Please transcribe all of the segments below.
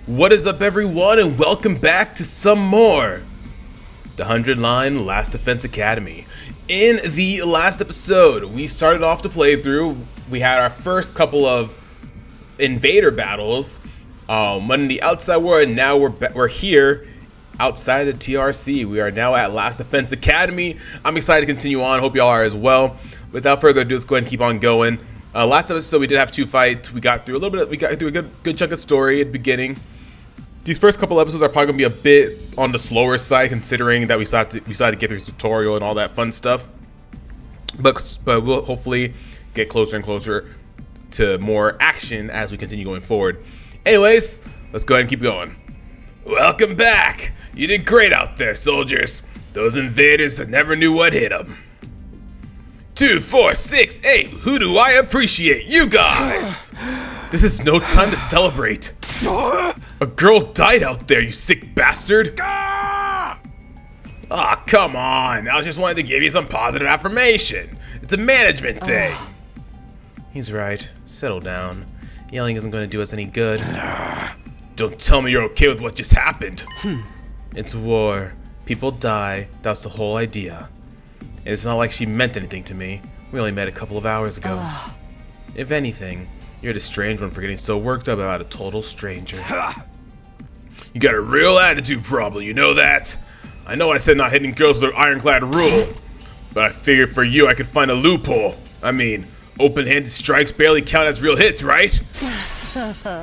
What is up, everyone, and welcome back to some more the 100-line Last Defense Academy. In the last episode, we started off the playthrough. We had our first couple of invader battles, one in the outside world, and now we're here outside the TRC. We are now at Last Defense Academy. I'm excited to continue on. Hope y'all are as well. Without further ado, let's go ahead and keep on going. Last episode, we did have 2 fights. We got through a little bit. We got through a good chunk of story at the beginning. These first couple episodes are probably gonna be a bit on the slower side, considering that we decided to get through the tutorial and all that fun stuff. But we'll hopefully get closer and closer to more action as we continue going forward. Anyways, let's go ahead and keep going. Welcome back. You did great out there, soldiers. Those invaders never knew what hit them. 2, 4, 6, 8. Who do I appreciate? You guys. This is no time to celebrate. A girl died out there, you sick bastard! Aw, come on! I just wanted to give you some positive affirmation. It's a management thing. He's right. Settle down. Yelling isn't going to do us any good. Don't tell me you're okay with what just happened. It's war. People die. That's the whole idea. And it's not like she meant anything to me. We only met a couple of hours ago. If anything, you're the strange one for getting so worked up about a total stranger. You got a real attitude problem, you know that? I know I said not hitting girls with an ironclad rule, but I figured for you I could find a loophole. I mean, open-handed strikes barely count as real hits, right?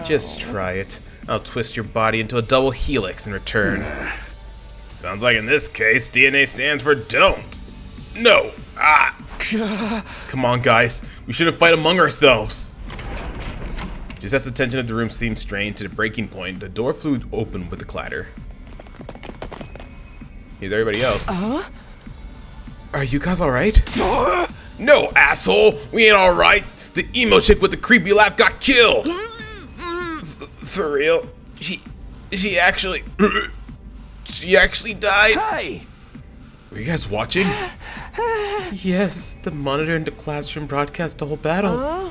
Just try it. I'll twist your body into a double helix in return. Sounds like in this case, DNA stands for don't. No. Come on, guys. We shouldn't fight among ourselves. Just as the tension of the room seemed strained to the breaking point, the door flew open with a clatter. Here's everybody else. Are you guys alright? No, asshole! We ain't alright! The emo chick with the creepy laugh got killed! For real? She actually died? Hey! Were you guys watching? Yes, the monitor in the classroom broadcast the whole battle.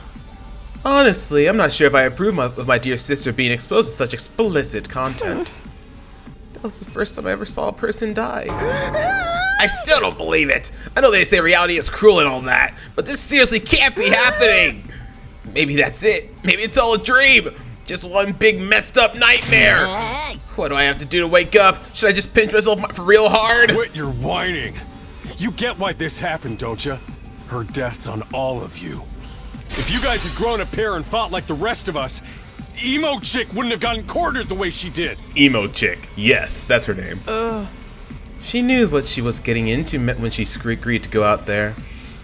Honestly, I'm not sure if I approve of my dear sister being exposed to such explicit content. That was the first time I ever saw a person die. I still don't believe it. I know they say reality is cruel and all that, but this seriously can't be happening. Maybe that's it. Maybe it's all a dream. Just one big messed up nightmare. What do I have to do to wake up? Should I just pinch myself for real hard? Quit your whining. You get why this happened, don't you? Her death's on all of you. If you guys had grown a pair and fought like the rest of us, Emo Chick wouldn't have gotten cornered the way she did. Emo Chick. Yes, that's her name. She knew what she was getting into when she agreed to go out there.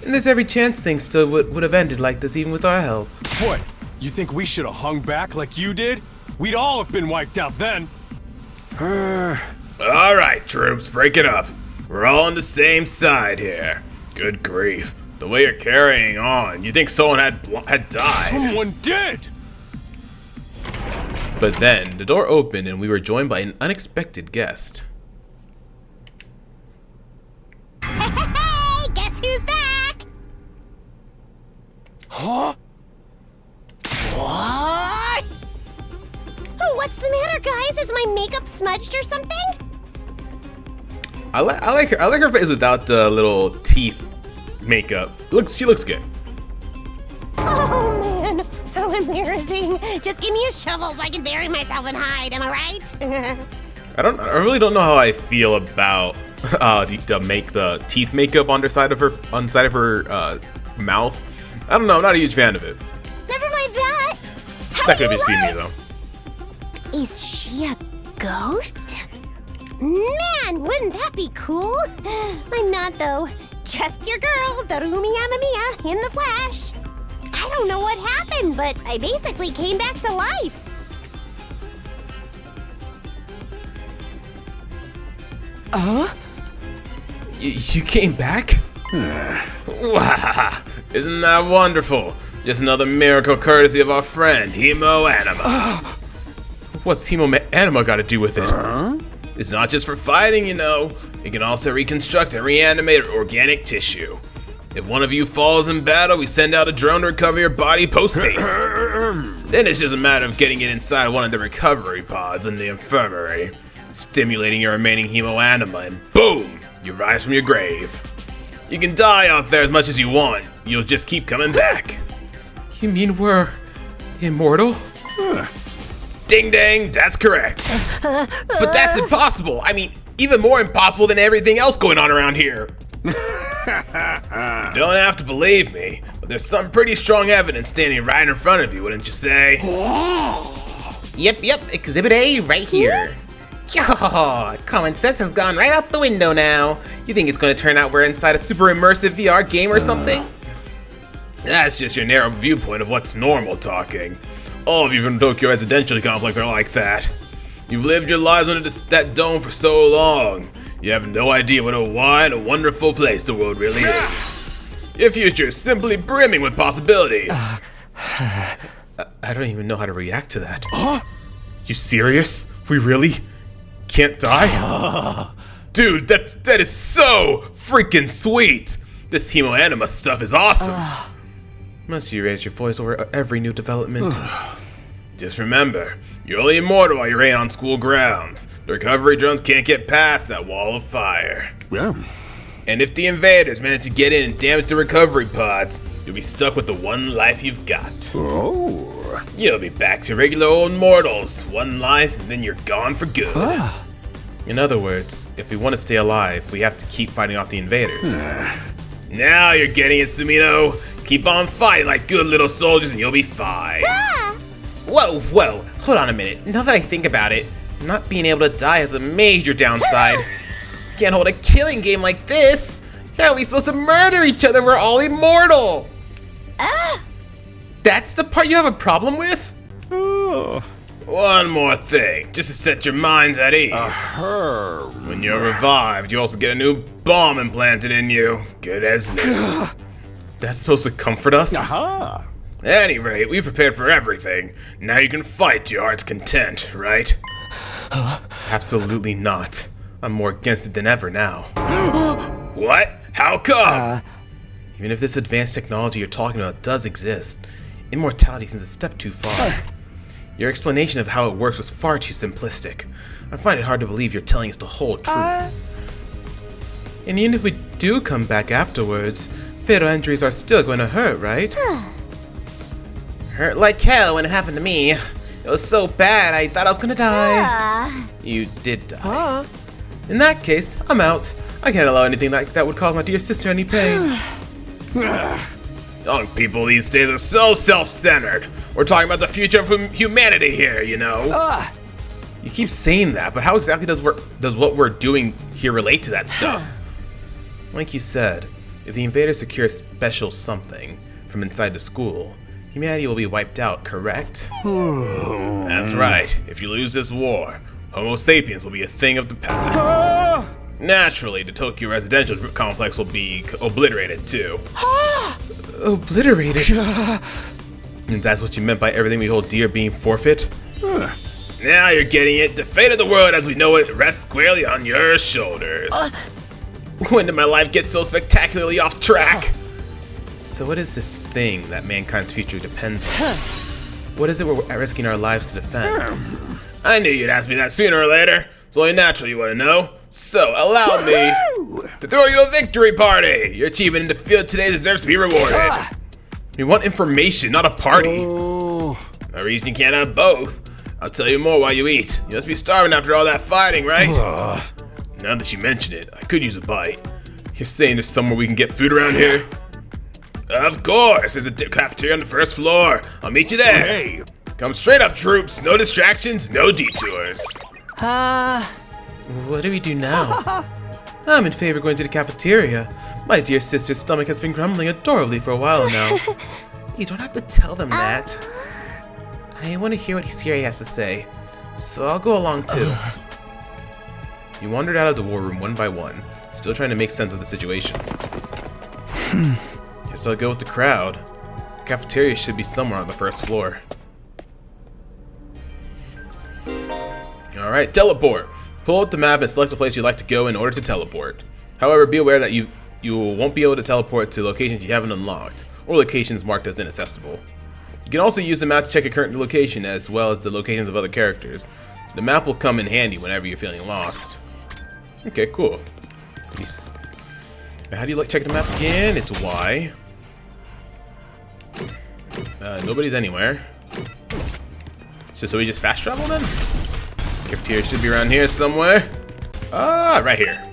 And there's every chance things still would have ended like this even with our help. What? You think we should have hung back like you did? We'd all have been wiped out then. Alright, troops, break it up. We're all on the same side here. Good grief. The way you're carrying on, you think someone had died. Someone did! But then, the door opened and we were joined by an unexpected guest. Hey, guess who's back? Huh? What? Oh, what's the matter, guys? Is my makeup smudged or something? I like her face without the little teeth makeup. She looks good. Oh man, how embarrassing. Just give me a shovel so I can bury myself and hide, am I right? I really don't know how I feel about the teeth makeup on the side of her mouth. I don't know, I'm not a huge fan of it. Never mind that. How That do could you just be me alive? though. Is she a ghost? Man, wouldn't that be cool? I'm not though. Just your girl, Darumi Yamamiya, in the flesh. I don't know what happened, but I basically came back to life. You came back? Wow, isn't that wonderful? Just another miracle courtesy of our friend, Hemo Anima. What's Hemo Anima got to do with it? It's not just for fighting, you know. It can also reconstruct and reanimate organic tissue. If one of you falls in battle, we send out a drone to recover your body post-haste. Then it's just a matter of getting it inside one of the recovery pods in the infirmary, stimulating your remaining hemoanima, and boom! You rise from your grave. You can die out there as much as you want. You'll just keep coming back. You mean we're immortal? Ding dang, that's correct. But that's impossible. I mean, even more impossible than everything else going on around here. You don't have to believe me, but there's some pretty strong evidence standing right in front of you, wouldn't you say? Yep, Exhibit A right here. Yo, common sense has gone right out the window now. You think it's going to turn out we're inside a super immersive VR game or something? That's just your narrow viewpoint of what's normal talking. All of you from Tokyo Residential Complex are like that. You've lived your lives under that dome for so long. You have no idea what a wide and wonderful place the world really is. Your future is simply brimming with possibilities. I don't even know how to react to that. You serious? We really can't die? Dude, that is so freaking sweet. This hemoanima stuff is awesome. Must you raise your voice over every new development? Just remember, you're only immortal while you're in on school grounds. The recovery drones can't get past that wall of fire. Yeah. And if the invaders manage to get in and damage the recovery pods, you'll be stuck with the one life you've got. Oh. You'll be back to regular old mortals. One life, and then you're gone for good. In other words, if we want to stay alive, we have to keep fighting off the invaders. Now you're getting it, Sumino. Keep on fighting like good little soldiers and you'll be fine. Whoa, hold on a minute. Now that I think about it, not being able to die is a major downside. You can't hold a killing game like this. How are we supposed to murder each other? We're all immortal. That's the part you have a problem with? One more thing, just to set your minds at ease. When you're revived, you also get a new bomb implanted in you. Good as new. That's supposed to comfort us? At any rate, we've prepared for everything. Now you can fight to your heart's content, right? Absolutely not. I'm more against it than ever now. What? How come? Even if this advanced technology you're talking about does exist, immortality seems a step too far. Your explanation of how it works was far too simplistic. I find it hard to believe you're telling us the whole truth. And even if we do come back afterwards, fatal injuries are still going to hurt, right? Hurt like hell when it happened to me. It was so bad I thought I was gonna die. You did die. In that case, I'm out. I can't allow anything like that would cause my dear sister any pain. Young people these days are so self-centered. We're talking about the future of humanity here, you know? You keep saying that, but how exactly does what we're doing here relate to that stuff? Like you said, if the invaders secure a special something from inside the school, humanity will be wiped out, correct? That's right. If you lose this war, Homo sapiens will be a thing of the past. Naturally, the Tokyo Residential Complex will be obliterated too. Obliterated? And that's what you meant by everything we hold dear being forfeit? Now you're getting it. The fate of the world as we know it rests squarely on your shoulders. When did my life get so spectacularly off track? So what is this thing that mankind's future depends on? What is it we're risking our lives to defend? I knew you'd ask me that sooner or later. It's only natural you want to know. So allow me to throw you a victory party. Your achievement in the field today deserves to be rewarded. We want information, not a party. No reason you can't have both. I'll tell you more while you eat. You must be starving after all that fighting, right? Now that you mention it, I could use a bite. You're saying there's somewhere we can get food around here? Of course, there's a cafeteria on the first floor. I'll meet you there. Hey. Come straight up, troops. No distractions, no detours. What do we do now? I'm in favor of going to the cafeteria. My dear sister's stomach has been grumbling adorably for a while now. You don't have to tell them that. I want to hear what Skye has to say, so I'll go along too. You wandered out of the war room one by one, still trying to make sense of the situation. Guess I'll go with the crowd. The cafeteria should be somewhere on the first floor. Alright, teleport. Pull up the map and select the place you'd like to go in order to teleport. However, be aware that you won't be able to teleport to locations you haven't unlocked, or locations marked as inaccessible. can also use the map to check your current location as well as the locations of other characters. The map will come in handy whenever you're feeling lost. Okay, cool. How do you check the map again? It's Y. Nobody's anywhere. So we just fast travel then? Cafeteria should be around here somewhere. Ah, right here.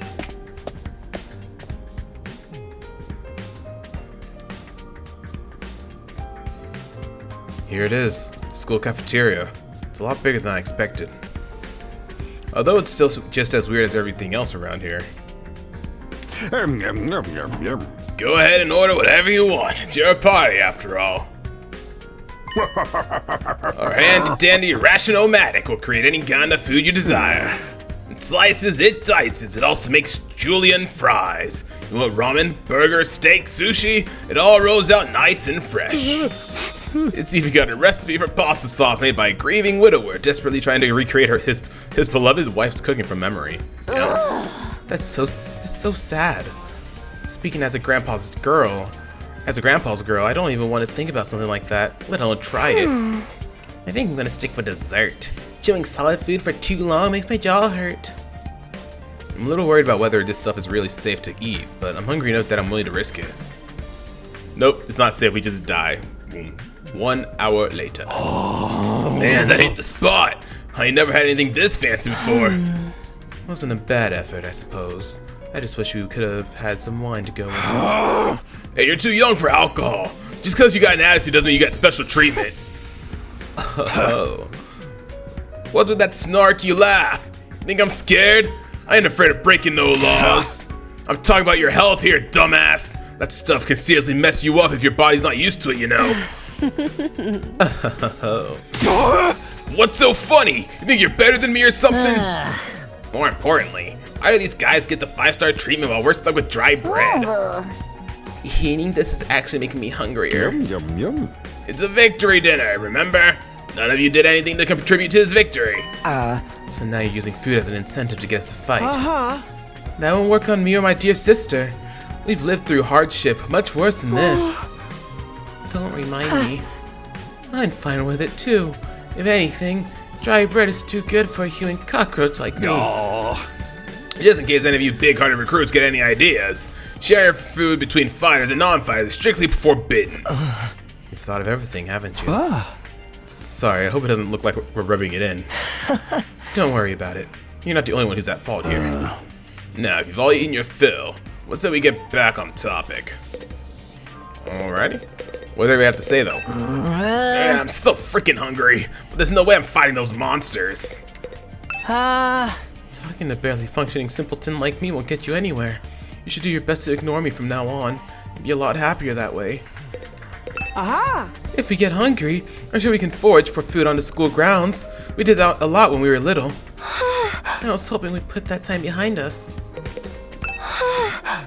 Here it is, school cafeteria. It's a lot bigger than I expected. Although it's still just as weird as everything else around here. Go ahead and order whatever you want. It's your party after all. Our handy-dandy ration-o-matic will create any kind of food you desire. It slices, it dices, it also makes julienne fries. You want ramen, burger, steak, sushi? It all rolls out nice and fresh. It's even got a recipe for pasta sauce made by a grieving widower desperately trying to recreate his beloved wife's cooking from memory. Yeah. That's so sad. Speaking as a grandpa's girl, I don't even want to think about something like that, let alone try it. I think I'm gonna stick with dessert. Chewing solid food for too long makes my jaw hurt. I'm a little worried about whether this stuff is really safe to eat, but I'm hungry enough that I'm willing to risk it. Nope, it's not safe, we just die. 1 hour later. Oh man, that ain't the spot! I ain't never had anything this fancy before. Wasn't a bad effort, I suppose. I just wish we could have had some wine to go with it. Hey, you're too young for alcohol. Just because you got an attitude doesn't mean you got special treatment. Oh. What's with that snarky laugh? Think I'm scared? I ain't afraid of breaking no laws. I'm talking about your health here, dumbass. That stuff can seriously mess you up if your body's not used to it, you know. What's so funny? You think you're better than me or something? More importantly, how do these guys get the 5-star treatment while we're stuck with dry bread? Eating this is actually making me hungrier. Yum, yum. It's a victory dinner, remember? None of you did anything to contribute to this victory. So now you're using food as an incentive to get us to fight. That won't work on me or my dear sister. We've lived through hardship much worse than this. Don't remind me. I'm fine with it too. If anything, dry bread is too good for a human cockroach like me. Just in case any of you big-hearted recruits get any ideas, sharing food between fighters and non-fighters is strictly forbidden. You've thought of everything, haven't you? Sorry, I hope it doesn't look like we're rubbing it in. Don't worry about it. You're not the only one who's at fault here. Now, if you've all eaten your fill, let's say we get back on topic. Alrighty. What do they have to say, though? Yeah, I'm so freaking hungry, but there's no way I'm fighting those monsters. Talking to barely functioning simpleton like me won't get you anywhere. You should do your best to ignore me from now on. You'll be a lot happier that way. If we get hungry, I'm sure we can forage for food on the school grounds. We did that a lot when we were little. I was hoping we'd put that time behind us.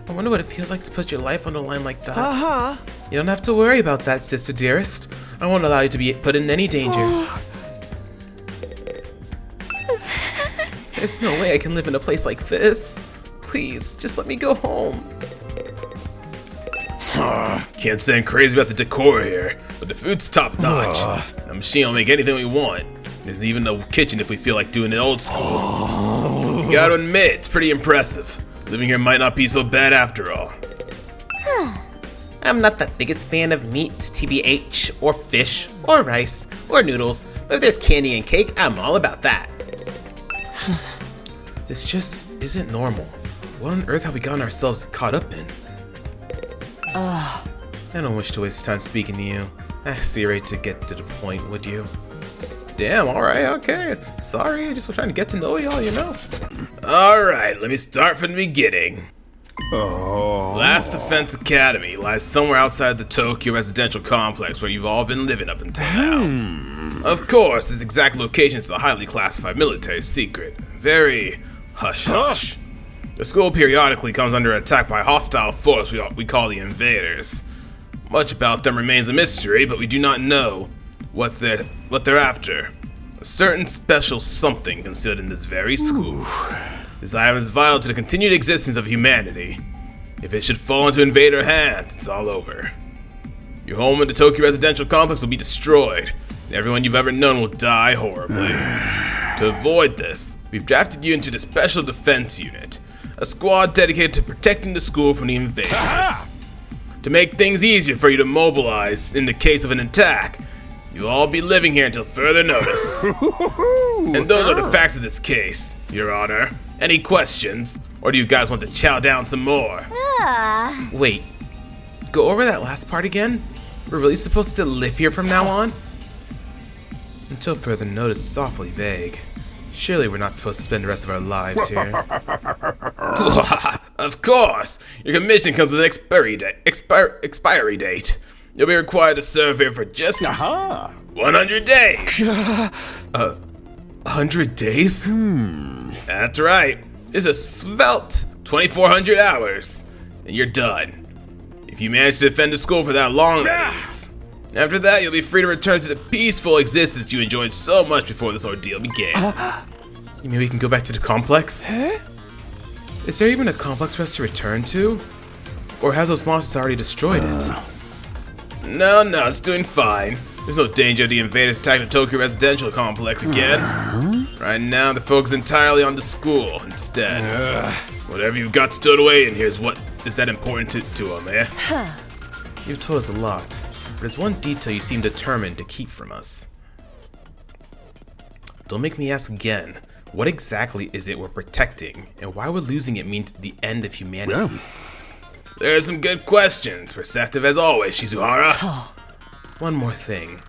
I wonder what it feels like to put your life on the line like that. You don't have to worry about that, sister dearest. I won't allow you to be put in any danger. There's no way I can live in a place like this. Please, just let me go home. Can't stand crazy about the decor here, but the food's top notch. The machine will make anything we want. There's even no kitchen if we feel like doing it old school. You gotta admit, it's pretty impressive. Living here might not be so bad after all. I'm not the biggest fan of meat, TBH, or fish, or rice, or noodles, but if there's candy and cake, I'm all about that. This just isn't normal. What on earth have we gotten ourselves caught up in? I don't wish to waste time speaking to you. See right to get to the point, would you? Damn, alright, okay. Sorry, just trying to get to know y'all, you know? Alright, let me start from the beginning. Last Defense Academy lies somewhere outside the Tokyo residential complex where you've all been living up until now. Of course, its exact location is a highly classified military secret. Very hush-hush. The school periodically comes under attack by a hostile force we call the Invaders. Much about them remains a mystery, but we do not know what they're after. A certain special something concealed in this very school. This item is vital to the continued existence of humanity. If it should fall into Invader hands, it's all over. Your home in the Tokyo residential complex will be destroyed, and everyone you've ever known will die horribly. To avoid this, we've drafted you into the Special Defense Unit, a squad dedicated to protecting the school from the invaders. To make things easier for you to mobilize in the case of an attack, you'll all be living here until further notice. And those are the facts of this case, Your Honor. Any questions? Or do you guys want to chow down some more? Wait, go over that last part again? We're really supposed to live here from now on? Until further notice, it's awfully vague. Surely we're not supposed to spend the rest of our lives here. Of course! Your commission comes with an expiry date. You'll be required to serve here for just 100 days. 100 days? That's right. It's a svelte 2,400 hours, and you're done. If you manage to defend the school for that long, that is. After that, you'll be free to return to the peaceful existence you enjoyed so much before this ordeal began. You mean we can go back to the complex? Is there even a complex for us to return to? Or have those monsters already destroyed it? No, it's doing fine. There's no danger of the invaders attacking the Tokyo residential complex again. Right now, they're focused entirely on the school instead. Whatever you've got stowed away in here is what is that important to them, eh? You've told us a lot, but there's one detail you seem determined to keep from us. Don't make me ask again. What exactly is it we're protecting, and why would losing it mean the end of humanity? There are some good questions. Perceptive as always, Shizuhara. One more thing.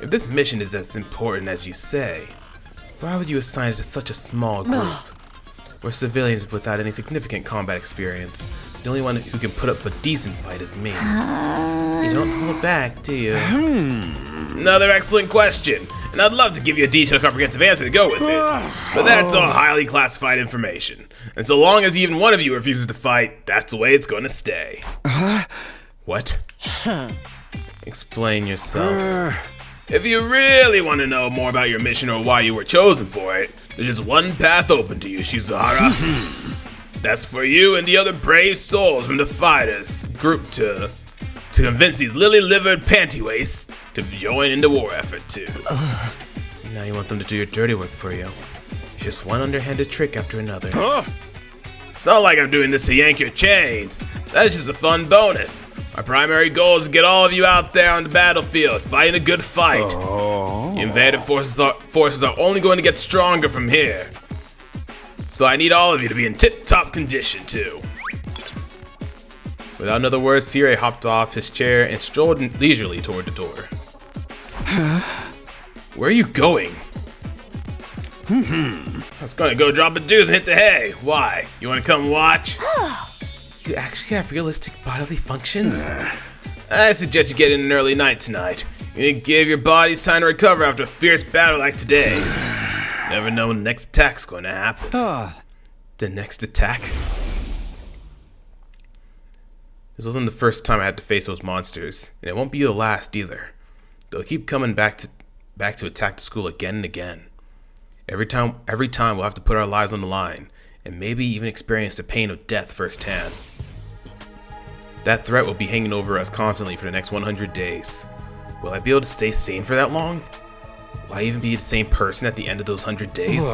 If this mission is as important as you say, why would you assign it to such a small group? We're civilians without any significant combat experience. The only one who can put up a decent fight is me. You don't hold back, do you? Another excellent question, and I'd love to give you a detailed, comprehensive answer to go with it. But that's all highly classified information. And so long as even one of you refuses to fight, that's the way it's going to stay. What? Explain yourself. If you really want to know more about your mission or why you were chosen for it, there's just one path open to you, Shizuhara. That's for you and the other brave souls from the fighters group to convince these lily-livered panty-waists to join in the war effort too. Now you want them to do your dirty work for you. It's just one underhanded trick after another. It's not like I'm doing this to yank your chains. That's just a fun bonus. My primary goal is to get all of you out there on the battlefield, fighting a good fight. The invaded forces are only going to get stronger from here. So I need all of you to be in tip-top condition, too. Without another word, Sire hopped off his chair and strolled leisurely toward the door. Where are you going? I was gonna go drop a deuce and hit the hay. Why? You wanna come watch? You actually have realistic bodily functions? I suggest you get in an early night tonight. You need to give your bodies time to recover after a fierce battle like today's. Never know when the next attack's going to happen. The next attack? This wasn't the first time I had to face those monsters, and it won't be the last either. They'll keep coming back to attack the school again and again. Every time we'll have to put our lives on the line, and maybe even experience the pain of death firsthand. That threat will be hanging over us constantly for the next 100 days. Will I be able to stay sane for that long? Will I even be the same person at the end of those 100 days?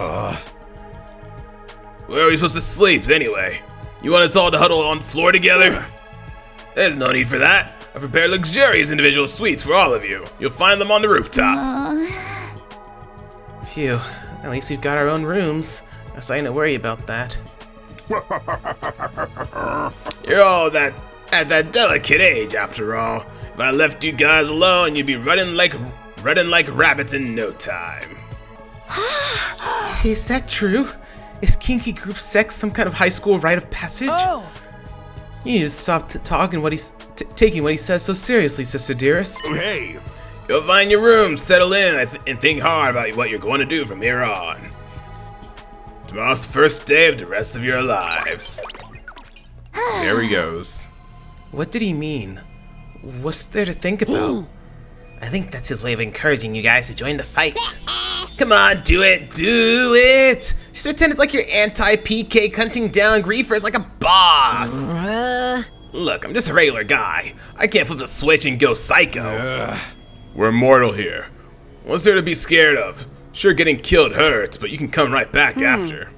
Where are we supposed to sleep, anyway? You want us all to huddle on the floor together? There's no need for that. I prepared luxurious individual suites for all of you. You'll find them on the rooftop. Phew, at least we've got our own rooms. I'm starting to worry about that. You're all at that delicate age, after all. If I left you guys alone, you'd be running like rabbits in no time. Is that true? Is kinky group sex some kind of high school rite of passage? You need to stop taking what he says so seriously, sister dearest. Hey! Go find your room, settle in, and think hard about what you're going to do from here on. Tomorrow's the first day of the rest of your lives. There he goes. What did he mean? What's there to think about? I think that's his way of encouraging you guys to join the fight. Come on, do it! Do it! Just pretend it's like you're anti-PK hunting down griefers like a boss. Look, I'm just a regular guy. I can't flip the switch and go psycho. We're immortal here. What's there to be scared of? Sure, getting killed hurts, but you can come right back after.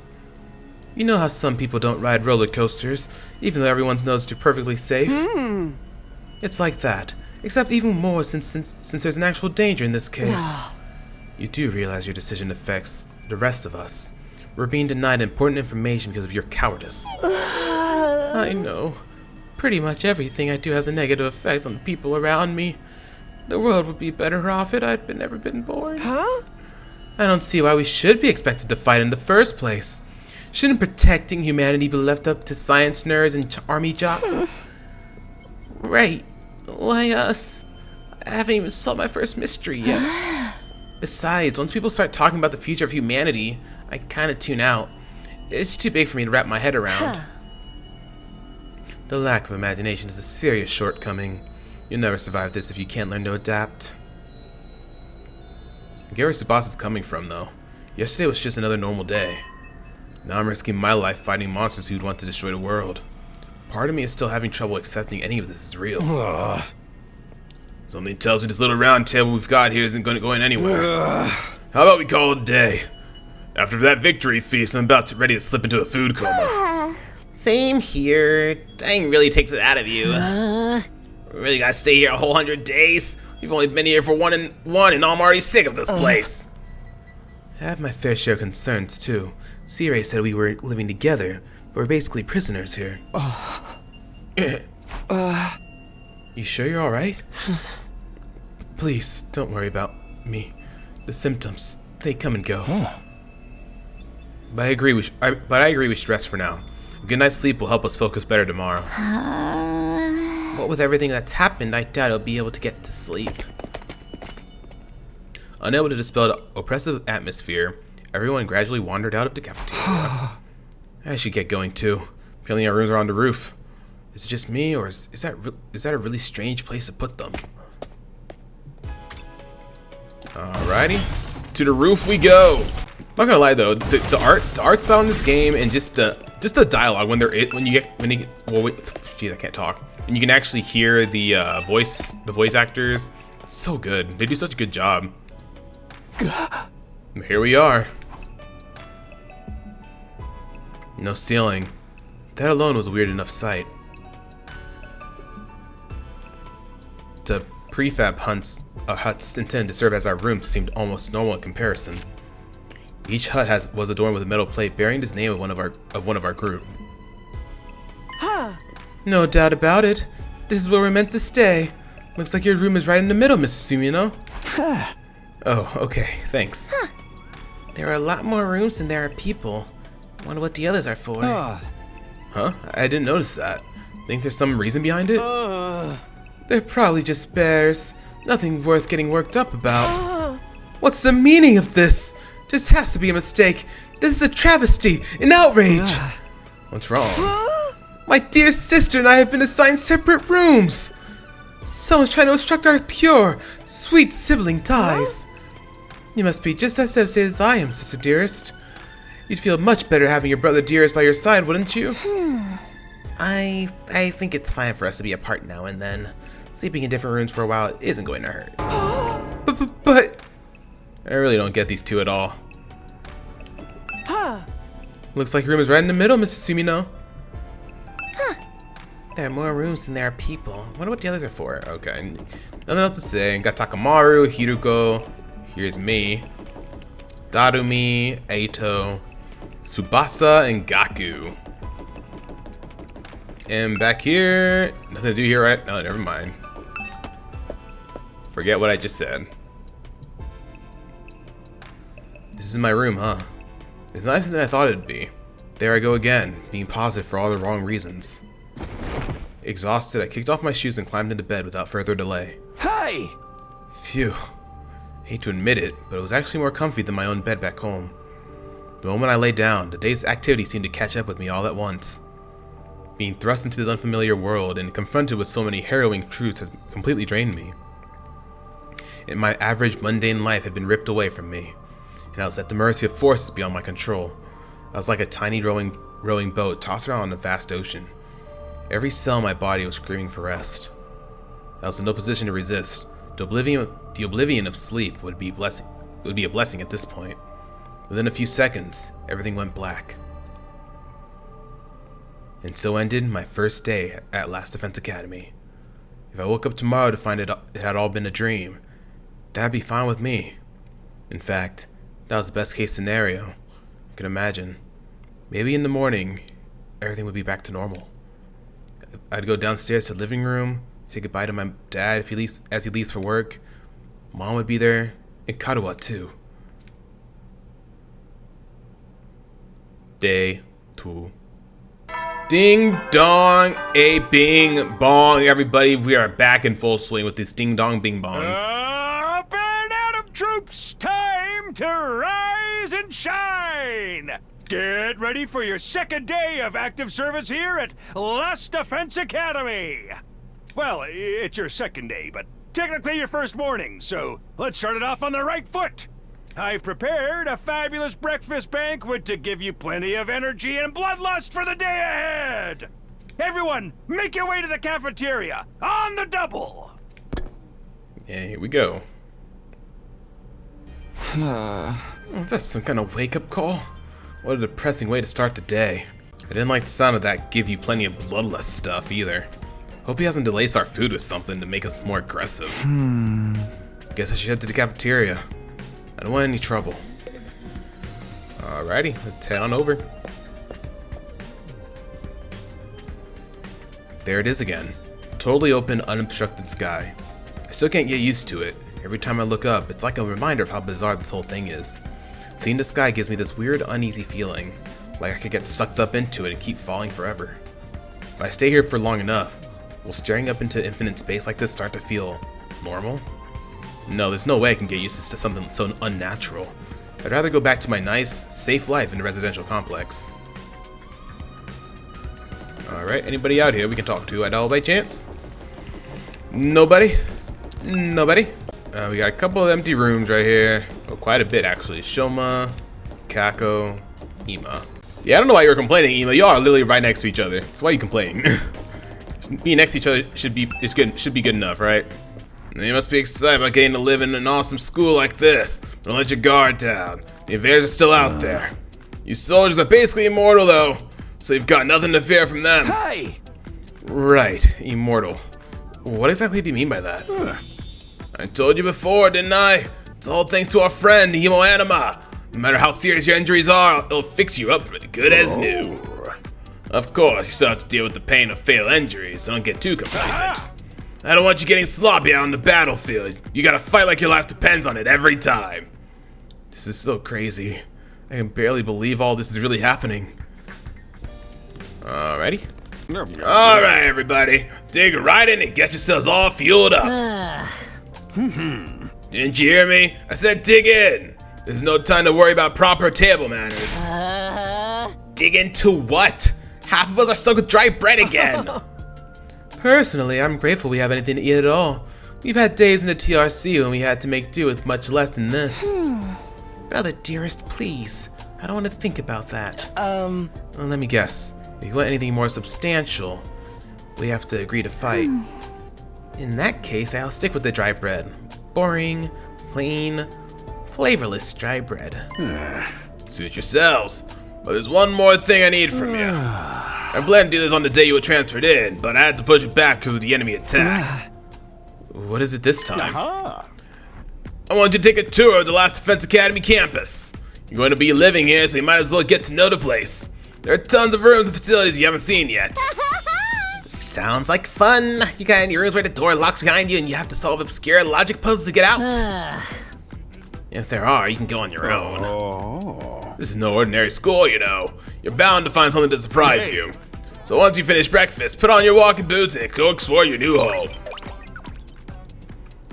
You know how some people don't ride roller coasters, even though everyone knows you're perfectly safe? It's like that, except even more since there's an actual danger in this case. You do realize your decision affects the rest of us. We're being denied important information because of your cowardice. I know. Pretty much everything I do has a negative effect on the people around me. The world would be better off if I'd never been born. I don't see why we should be expected to fight in the first place. Shouldn't protecting humanity be left up to science nerds and army jocks? Right. Why us? I haven't even solved my first mystery yet. Besides, once people start talking about the future of humanity, I kind of tune out. It's too big for me to wrap my head around. The lack of imagination is a serious shortcoming. You'll never survive this if you can't learn to adapt. I get where Tsubasa's coming from, though. Yesterday was just another normal day. Now I'm risking my life fighting monsters who'd want to destroy the world. Part of me is still having trouble accepting any of this is real. Something tells me this little round table we've got here isn't going to go anywhere. How about we call it a day? After that victory feast, I'm ready to slip into a food coma. Same here. Dying really takes it out of you. We really gotta stay here a whole 100 days? We've only been here for one, and I'm already sick of this place. I have my fair share of concerns, too. C-Ray said we were living together, but we're basically prisoners here. You sure you're alright? Please, don't worry about me. The symptoms, they come and go. But I agree we should rest for now. A good night's sleep will help us focus better tomorrow. What with everything that's happened, I doubt I'll be able to get to sleep. Unable to dispel the oppressive atmosphere, everyone gradually wandered out of the cafeteria. I should get going too. Apparently our rooms are on the roof. Is it just me, or is that a really strange place to put them? Alrighty, to the roof we go. Not gonna lie though, the art style in this game and just the dialogue when I can't talk. And you can actually hear the voice actors. It's so good. They do such a good job. Here we are. No ceiling. That alone was a weird enough sight. The prefab huts intended to serve as our rooms seemed almost normal in comparison. Each hut was adorned with a metal plate bearing the name of one of our group. No doubt about it. This is where we're meant to stay. Looks like your room is right in the middle, Mrs. Sumino. Oh, okay, thanks. There are a lot more rooms than there are people. Wonder what the others are for. Huh? I didn't notice that. Think there's some reason behind it? They're probably just spares. Nothing worth getting worked up about. What's the meaning of this? This has to be a mistake. This is a travesty, an outrage. What's wrong? My dear sister and I have been assigned separate rooms. Someone's trying to obstruct our pure, sweet sibling ties. You must be just as devastated as I am, sister dearest. You'd feel much better having your brother dearest by your side, wouldn't you? I think it's fine for us to be apart now and then. Sleeping in different rooms for a while isn't going to hurt. But I really don't get these two at all. Looks like your room is right in the middle, Mrs. Sumino. There are more rooms than there are people. I wonder what the others are for. Okay, nothing else to say. Got Takamaru, Hiruko, here's me, Darumi, Eito, Tsubasa, and Gaku. And back here, nothing to do here, right? Oh, never mind. Forget what I just said. This is my room, huh? It's nicer than I thought it'd be. There I go again, being positive for all the wrong reasons. Exhausted, I kicked off my shoes and climbed into bed without further delay. Hey! Phew. Hate to admit it, but it was actually more comfy than my own bed back home. The moment I lay down, the day's activity seemed to catch up with me all at once. Being thrust into this unfamiliar world and confronted with so many harrowing truths had completely drained me. And my average mundane life had been ripped away from me, and I was at the mercy of forces beyond my control. I was like a tiny rowing boat tossed around on a vast ocean. Every cell in my body was screaming for rest. I was in no position to resist. The oblivion of sleep would be a blessing at this point. Within a few seconds, everything went black. And so ended my first day at Last Defense Academy. If I woke up tomorrow to find it had all been a dream, that'd be fine with me. In fact, that was the best case scenario I could imagine. Maybe in the morning, everything would be back to normal. I'd go downstairs to the living room, say goodbye to my dad as he leaves for work. Mom would be there, and Karuwa too. Day 2. Ding dong, a bing bong, everybody. We are back in full swing with these ding dong bing bongs. Up and Atom troops, time to rise and shine. Get ready for your second day of active service here at Last Defense Academy. Well, it's your second day, but technically your first morning, so let's start it off on the right foot. I've prepared a fabulous breakfast banquet to give you plenty of energy and bloodlust for the day ahead. Everyone, make your way to the cafeteria, on the double. Yeah, here we go. Is that some kind of wake-up call? What a depressing way to start the day. I didn't like the sound of that give you plenty of bloodlust stuff either. Hope he hasn't laced our food with something to make us more aggressive. Guess I should head to the cafeteria. I don't want any trouble. Alrighty, let's head on over. There it is again. Totally open, unobstructed sky. I still can't get used to it. Every time I look up, it's like a reminder of how bizarre this whole thing is. Seeing the sky gives me this weird, uneasy feeling, like I could get sucked up into it and keep falling forever. If I stay here for long enough, will staring up into infinite space like this start to feel normal? No, there's no way I can get used to something so unnatural. I'd rather go back to my nice, safe life in a residential complex. Alright, anybody out here we can talk to at all by chance? Nobody? Nobody? We got a couple of empty rooms right here. Oh, quite a bit actually. Shoma, Kako, Ima. Yeah, I don't know why you're complaining, Ima. Y'all are literally right next to each other. So why are you complaining? Being next to each other should be good enough, right? You must be excited about getting to live in an awesome school like this. Don't let your guard down. The invaders are still out there. You soldiers are basically immortal though, so you've got nothing to fear from them. Hey! Right, immortal. What exactly do you mean by that? I told you before, didn't I? It's all thanks to our friend, Hemo Anima. No matter how serious your injuries are, it'll fix you up pretty good as new. Of course, you still have to deal with the pain of fatal injuries, so don't get too complacent. I don't want you getting sloppy out on the battlefield. You gotta fight like your life depends on it every time. This is so crazy. I can barely believe all this is really happening. Alrighty. Alright, everybody. Dig right in and get yourselves all fueled up. Didn't you hear me? I said dig in. There's no time to worry about proper table manners. Dig into what? Half of us are stuck with dry bread again. Personally, I'm grateful we have anything to eat at all. We've had days in the TRC when we had to make do with much less than this. Brother dearest, please. I don't want to think about that. Well, let me guess. If you want anything more substantial, we have to agree to fight. In that case, I'll stick with the dry bread. Boring, plain, flavorless dry bread. Suit yourselves. But there's one more thing I need from you. I planned to do this on the day you were transferred in, but I had to push it back because of the enemy attack. What is it this time? I want you to take a tour of the Last Defense Academy campus. You're going to be living here, so you might as well get to know the place. There are tons of rooms and facilities you haven't seen yet. Sounds like fun. You got any rooms where the door locks behind you and you have to solve obscure logic puzzles to get out? If there are, you can go on your own. This is no ordinary school, you know. You're bound to find something to surprise you. So once you finish breakfast, put on your walking boots and go explore your new home.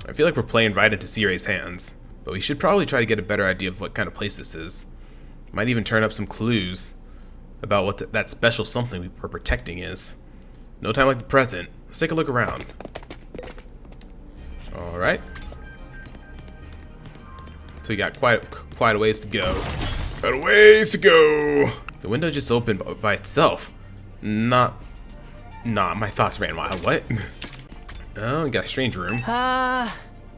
I feel like we're playing right into Siray's hands, but we should probably try to get a better idea of what kind of place this is. Might even turn up some clues about what that special something we're protecting is. No time like the present. Let's take a look around. Alright. So we got quite a ways to go. Quite a ways to go. The window just opened by itself. Not Nah, my thoughts ran wild. What? Oh, we got a strange room.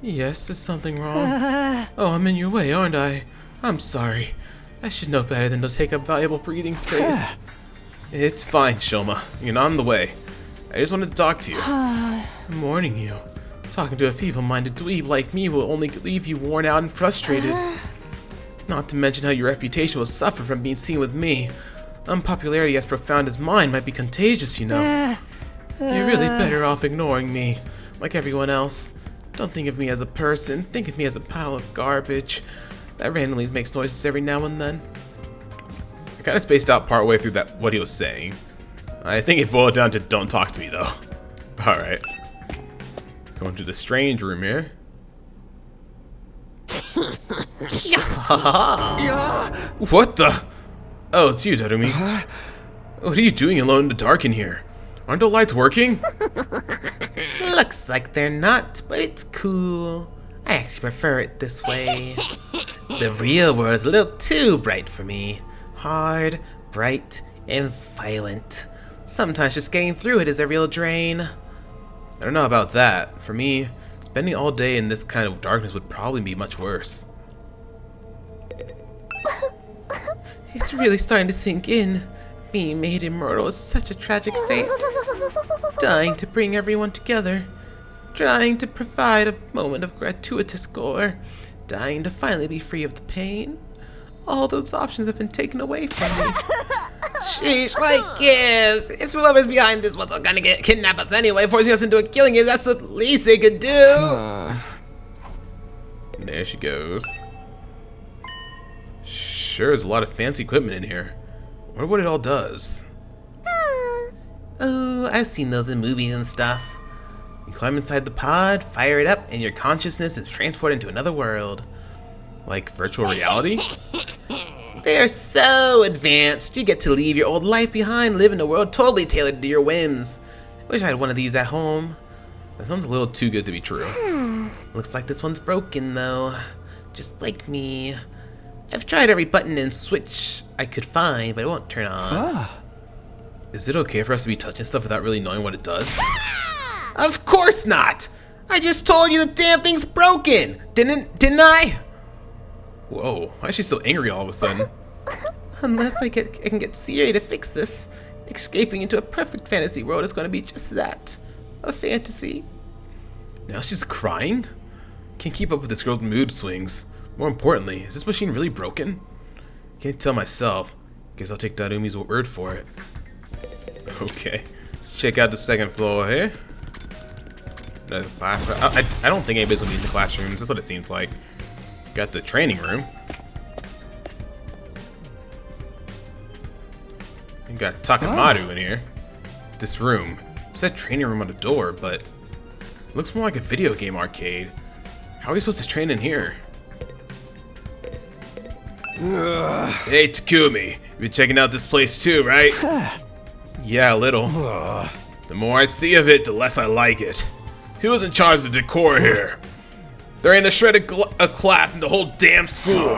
Yes, is something wrong? Oh, I'm in your way, aren't I? I'm sorry. I should know better than to take up valuable breathing space. It's fine, Shoma. You're not in the way. I just wanted to talk to you. I'm warning you. Talking to a feeble-minded dweeb like me will only leave you worn out and frustrated. Not to mention how your reputation will suffer from being seen with me. Unpopularity as profound as mine might be contagious, you know. You're really better off ignoring me, like everyone else. Don't think of me as a person, think of me as a pile of garbage that randomly makes noises every now and then. I kind of spaced out partway through that what he was saying. I think it boiled down to don't talk to me though. Alright. Going to the strange room here. What the? Oh, it's you, Darumi. What are you doing alone in the dark in here? Aren't the lights working? Looks like they're not, but it's cool. I actually prefer it this way. The real world is a little too bright for me. Hard, bright, and violent. Sometimes just getting through it is a real drain. I don't know about that. For me, spending all day in this kind of darkness would probably be much worse. It's really starting to sink in. Being made immortal is such a tragic fate. Dying to bring everyone together. Trying to provide a moment of gratuitous gore. Dying to finally be free of the pain. All those options have been taken away from me. Sheesh, my gives. If whoever's behind this was gonna kidnap us anyway, forcing us into a killing game, that's the least they could do. There she goes. Sure is a lot of fancy equipment in here. I wonder what it all does. Oh, I've seen those in movies and stuff. You climb inside the pod, fire it up, and your consciousness is transported into another world. Like virtual reality? They're so advanced, you get to leave your old life behind, live in a world totally tailored to your whims. Wish I had one of these at home. That sounds a little too good to be true. Looks like this one's broken though. Just like me. I've tried every button and switch I could find, but it won't turn on. Is it okay for us to be touching stuff without really knowing what it does? Of course not. I just told you the damn thing's broken. Didn't I? Whoa, why is she so angry all of a sudden? Unless I can get Skye to fix this, escaping into a perfect fantasy world is going to be just that. A fantasy. Now she's crying? Can't keep up with this girl's mood swings. More importantly, is this machine really broken? Can't tell myself. Guess I'll take Darumi's word for it. Okay. Check out the second floor here. The class. I don't think anybody's gonna be in the classrooms. That's what it seems like. Got the training room. And got Takamaru in here. This room. It said training room on the door, but looks more like a video game arcade. How are we supposed to train in here? Hey Takumi, you've been checking out this place too, right? Yeah, a little. The more I see of it, the less I like it. Who's in charge of the decor here? There ain't a shred of a class in the whole damn school.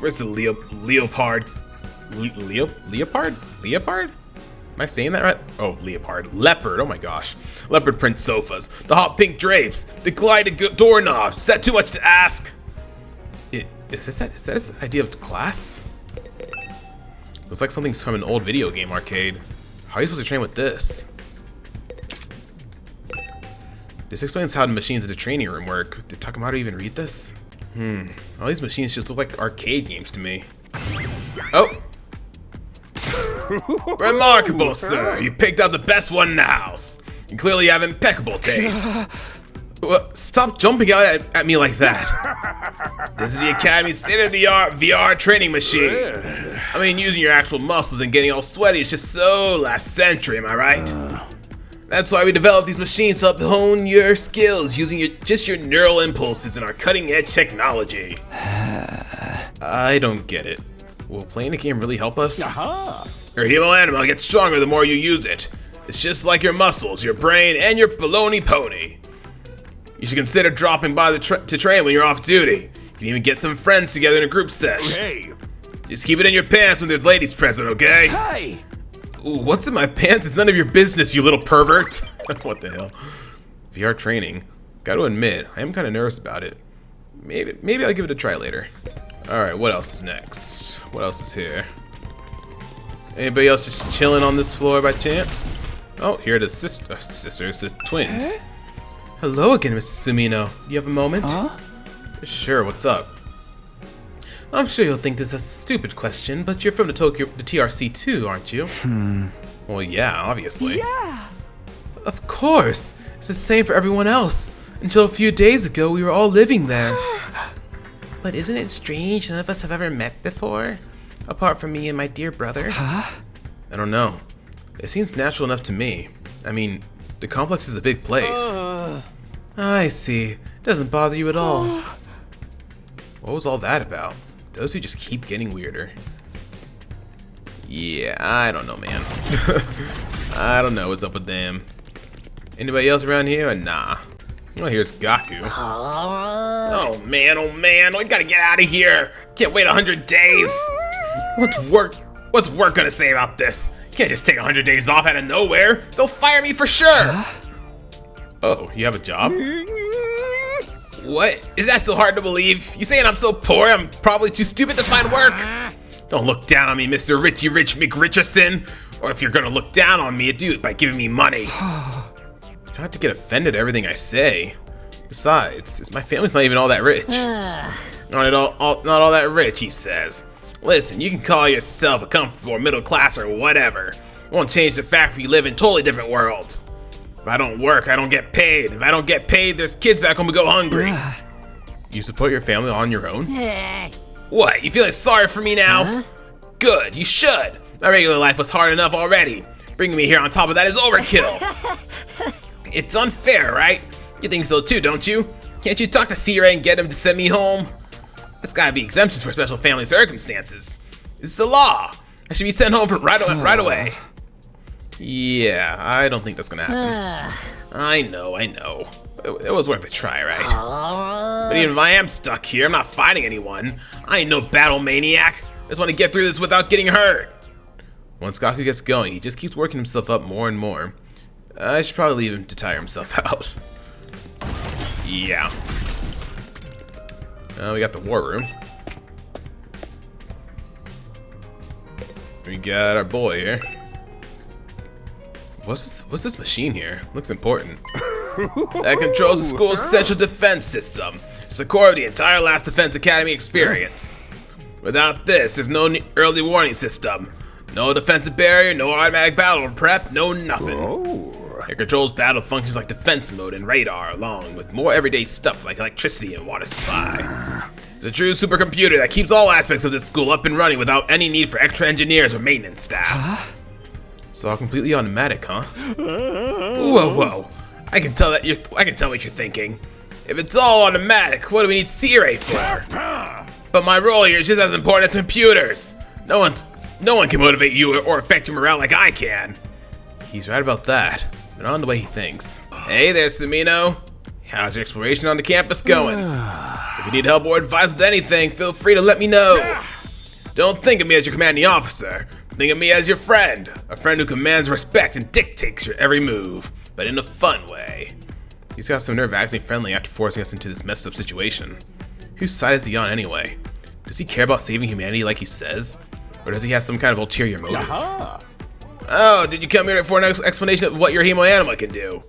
Where's the leopard? Leopard? Leopard? Am I saying that right? Oh, leopard. Leopard, oh my gosh. Leopard print sofas, the hot pink drapes, the glided doorknobs. Is that too much to ask? Is that his idea of class? Looks like something's from an old video game arcade. How are you supposed to train with this? This explains how the machines in the training room work. Did Takamaru even read this? All these machines just look like arcade games to me. Oh! Remarkable, sir! You picked out the best one in the house! You clearly have impeccable taste. Stop jumping out at me like that. This is the Academy's state-of-the-art VR training machine. I mean, using your actual muscles and getting all sweaty is just so last century, am I right? That's why we developed these machines to help hone your skills using your neural impulses and our cutting-edge technology. I don't get it. Will playing the game really help us? Your hemo-anima gets stronger the more you use it. It's just like your muscles, your brain, and your baloney pony. You should consider dropping by to train when you're off duty. You can even get some friends together in a group sesh. Hey! Just keep it in your pants when there's ladies present, okay? Hey! Ooh, what's in my pants is none of your business, you little pervert. What the hell? VR training. Gotta admit, I am kind of nervous about it. Maybe I'll give it a try later. Alright, what else is next? What else is here? Anybody else just chilling on this floor by chance? Oh, here are the sisters, the twins. Hello again, Mr. Sumino. Do you have a moment? Sure, what's up? I'm sure you'll think this is a stupid question, but you're from the TRC too, aren't you? Well, yeah, obviously. Yeah. Of course. It's the same for everyone else. Until a few days ago, we were all living there. But isn't it strange none of us have ever met before? Apart from me and my dear brother. I don't know. It seems natural enough to me. I mean, the complex is a big place. I see. It doesn't bother you at all. What was all that about? Those who just keep getting weirder. Yeah, I don't know, man. I don't know what's up with them. Anybody else around here? Nah. Oh, here's Gaku. Oh man, we gotta get out of here. Can't wait 100 days. What's work gonna say about this? Can't just take 100 days off out of nowhere. They'll fire me for sure. Oh, you have a job? What? Is that so hard to believe? You saying I'm so poor I'm probably too stupid to find work? Don't look down on me, Mr. Richie Rich McRicherson. Or if you're gonna look down on me, do it by giving me money. You don't have to get offended at everything I say. Besides, my family's not even all that rich. Not all that rich, he says. Listen, you can call yourself a comfortable or middle class or whatever. It won't change the fact that you live in totally different worlds. If I don't work, I don't get paid. If I don't get paid, there's kids back home who go hungry. You support your family on your own? What, you feeling sorry for me now? Good, you should. My regular life was hard enough already. Bringing me here on top of that is overkill. It's unfair, right? You think so too, don't you? Can't you talk to C-Ray and get him to send me home? There's gotta be exemptions for special family circumstances. It's the law. I should be sent home right away. Yeah, I don't think that's gonna happen. I know. It was worth a try, right? But even if I am stuck here, I'm not fighting anyone. I ain't no battle maniac. I just want to get through this without getting hurt. Once Gaku gets going, he just keeps working himself up more and more. I should probably leave him to tire himself out. Yeah. We got the war room. We got our boy here. What's this machine here? Looks important. That controls the school's central defense system. It's the core of the entire Last Defense Academy experience. Without this, there's no early warning system. No defensive barrier, no automatic battle prep, no nothing. It controls battle functions like defense mode and radar, along with more everyday stuff like electricity and water supply. It's a true supercomputer that keeps all aspects of the school up and running without any need for extra engineers or maintenance staff. It's all completely automatic, huh? Whoa. I can tell what you're thinking. If it's all automatic, what do we need C-Ray for? But my role here is just as important as computers. No one can motivate you or affect your morale like I can. He's right about that, but not in the way he thinks. Hey there, Sumino. How's your exploration on the campus going? If you need help or advice with anything, feel free to let me know. Don't think of me as your commanding officer. Think of me as your friend. A friend who commands respect and dictates your every move, but in a fun way. He's got some nerve acting friendly after forcing us into this messed up situation. Whose side is he on anyway? Does he care about saving humanity like he says? Or does he have some kind of ulterior motive? Oh, did you come here for an explanation of what your Hemo Anima can do?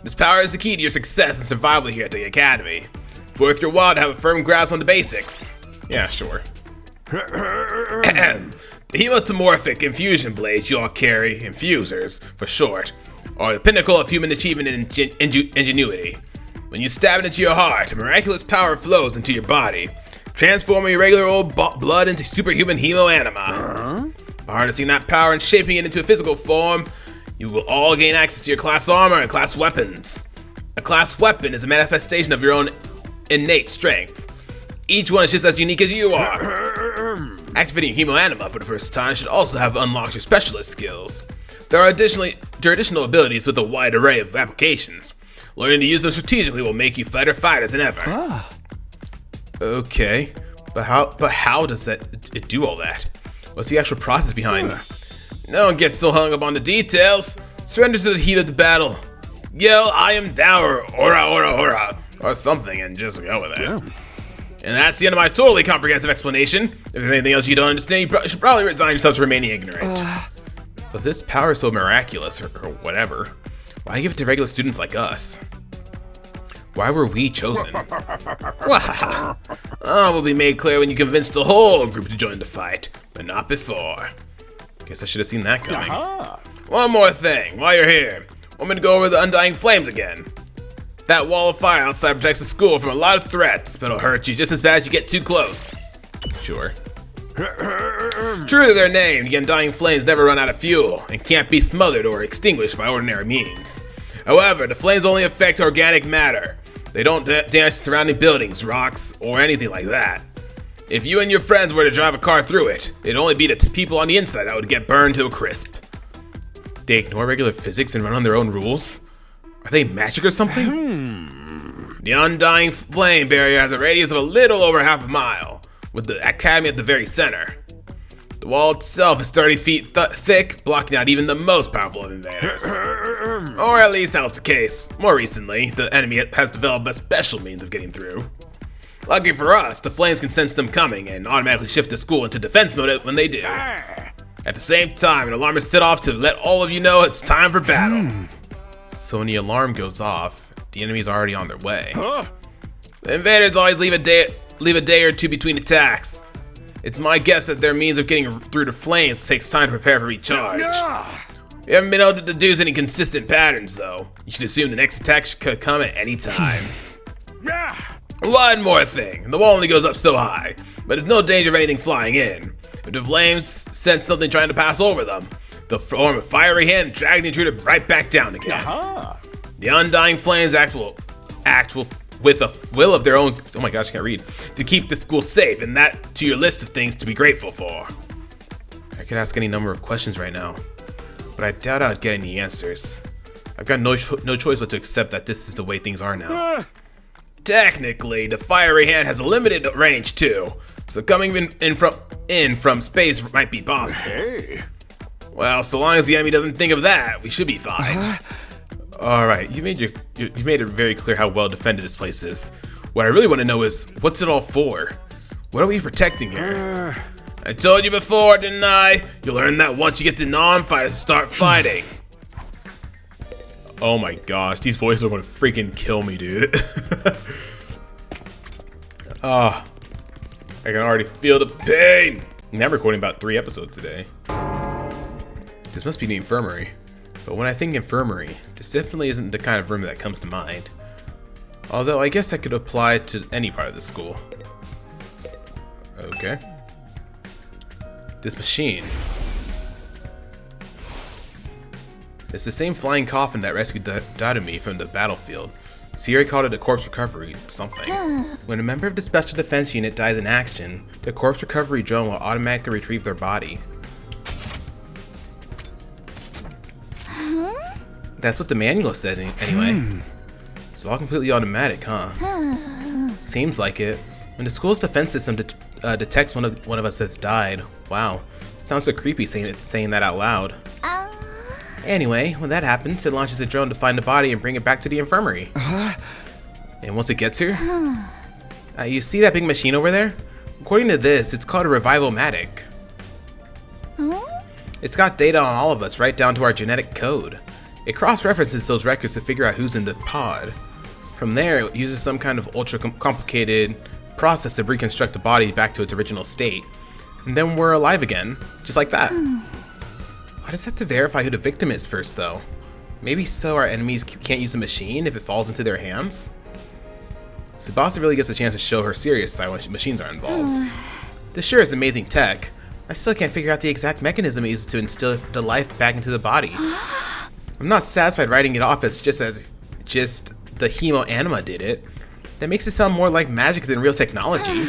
This power is the key to your success and survival here at the Academy. It's worth your while to have a firm grasp on the basics. Yeah, sure. The hemotomorphic infusion blades you all carry, infusers for short, are the pinnacle of human achievement and ingenuity. When you stab it into your heart, a miraculous power flows into your body, transforming your regular old blood into superhuman Hemo Anima. By harnessing that power and shaping it into a physical form, you will all gain access to your class armor and class weapons. A class weapon is a manifestation of your own innate strength. Each one is just as unique as you are. Activating Hemo Anima for the first time should also have unlocked your specialist skills. There are additional abilities with a wide array of applications. Learning to use them strategically will make you better fighters than ever. Okay, but how does it do all that? What's the actual process behind it? No one gets so hung up on the details. Surrender to the heat of the battle. Yell, I am dour, ora, ora, ora, or something, and just go with it. Yeah. And that's the end of my totally comprehensive explanation. If there's anything else you don't understand, you should probably resign yourself to remaining ignorant. If this power is so miraculous, or whatever, why give it to regular students like us? Why were we chosen? Will be made clear when you convince the whole group to join the fight, but not before. Guess I should have seen that coming. One more thing, while you're here, want me to go over the undying flames again. That wall of fire outside protects the school from a lot of threats, but it'll hurt you just as bad as you get too close. Sure. True to their name, the undying flames never run out of fuel, and can't be smothered or extinguished by ordinary means. However, the flames only affect organic matter. They don't damage surrounding buildings, rocks, or anything like that. If you and your friends were to drive a car through it, it'd only be the people on the inside that would get burned to a crisp. They ignore regular physics and run on their own rules? Are they magic or something? The undying flame barrier has a radius of a little over half a mile, with the academy at the very center. The wall itself is 30 feet thick, blocking out even the most powerful of invaders. Or at least that was the case. More recently, the enemy has developed a special means of getting through. Lucky for us, the flames can sense them coming and automatically shift the school into defense mode when they do. At the same time, an alarm is set off to let all of you know it's time for battle. So when the alarm goes off, the enemy's already on their way. The invaders always leave a day or two between attacks. It's my guess that their means of getting through the flames takes time to prepare for recharge. We haven't been able to deduce any consistent patterns, though. You should assume the next attack could come at any time. One more thing. The wall only goes up so high, but there's no danger of anything flying in. If the flames sense something trying to pass over them, they'll form a fiery hand and drag the intruder right back down again. The undying flames act with a will of their own, oh my gosh, I can't read, to keep the school safe, and that to your list of things to be grateful for. I could ask any number of questions right now, but I doubt I'd get any answers. I've got no choice but to accept that this is the way things are now. Technically, the fiery hand has a limited range too, so coming in from space might be possible. Hey. Well, so long as the enemy doesn't think of that, we should be fine. All right, you made it very clear how well defended this place is. What I really want to know is, what's it all for? What are we protecting here? I told you before, didn't I? You'll learn that once you get the non-fighters to start fighting. Oh my gosh, these voices are gonna freaking kill me, dude. I can already feel the pain. Now I'm recording about 3 episodes today. This must be the infirmary. But when I think infirmary, this definitely isn't the kind of room that comes to mind. Although I guess that could apply to any part of the school. Okay. This machine. It's the same flying coffin that rescued Dadumi from the battlefield. Sierra called it a corpse recovery something. When a member of the Special Defense Unit dies in action, the corpse recovery drone will automatically retrieve their body. That's what the manual said anyway. It's all completely automatic, huh? Seems like it. When the school's defense system detects one of us that's died, wow, sounds so creepy saying that out loud. Anyway, when that happens, it launches a drone to find the body and bring it back to the infirmary. And once it gets here, you see that big machine over there? According to this, it's called a revival-matic. It's got data on all of us, right down to our genetic code. It cross-references those records to figure out who's in the pod. From there, it uses some kind of ultra-complicated process to reconstruct the body back to its original state. And then we're alive again, just like that. Why does it have to verify who the victim is first, though? Maybe so our enemies can't use the machine if it falls into their hands? Tsubasa really gets a chance to show her serious side when machines are involved. This sure is amazing tech. I still can't figure out the exact mechanism it uses to instill the life back into the body. I'm not satisfied writing it off as just the hemo anima did it. That makes it sound more like magic than real technology.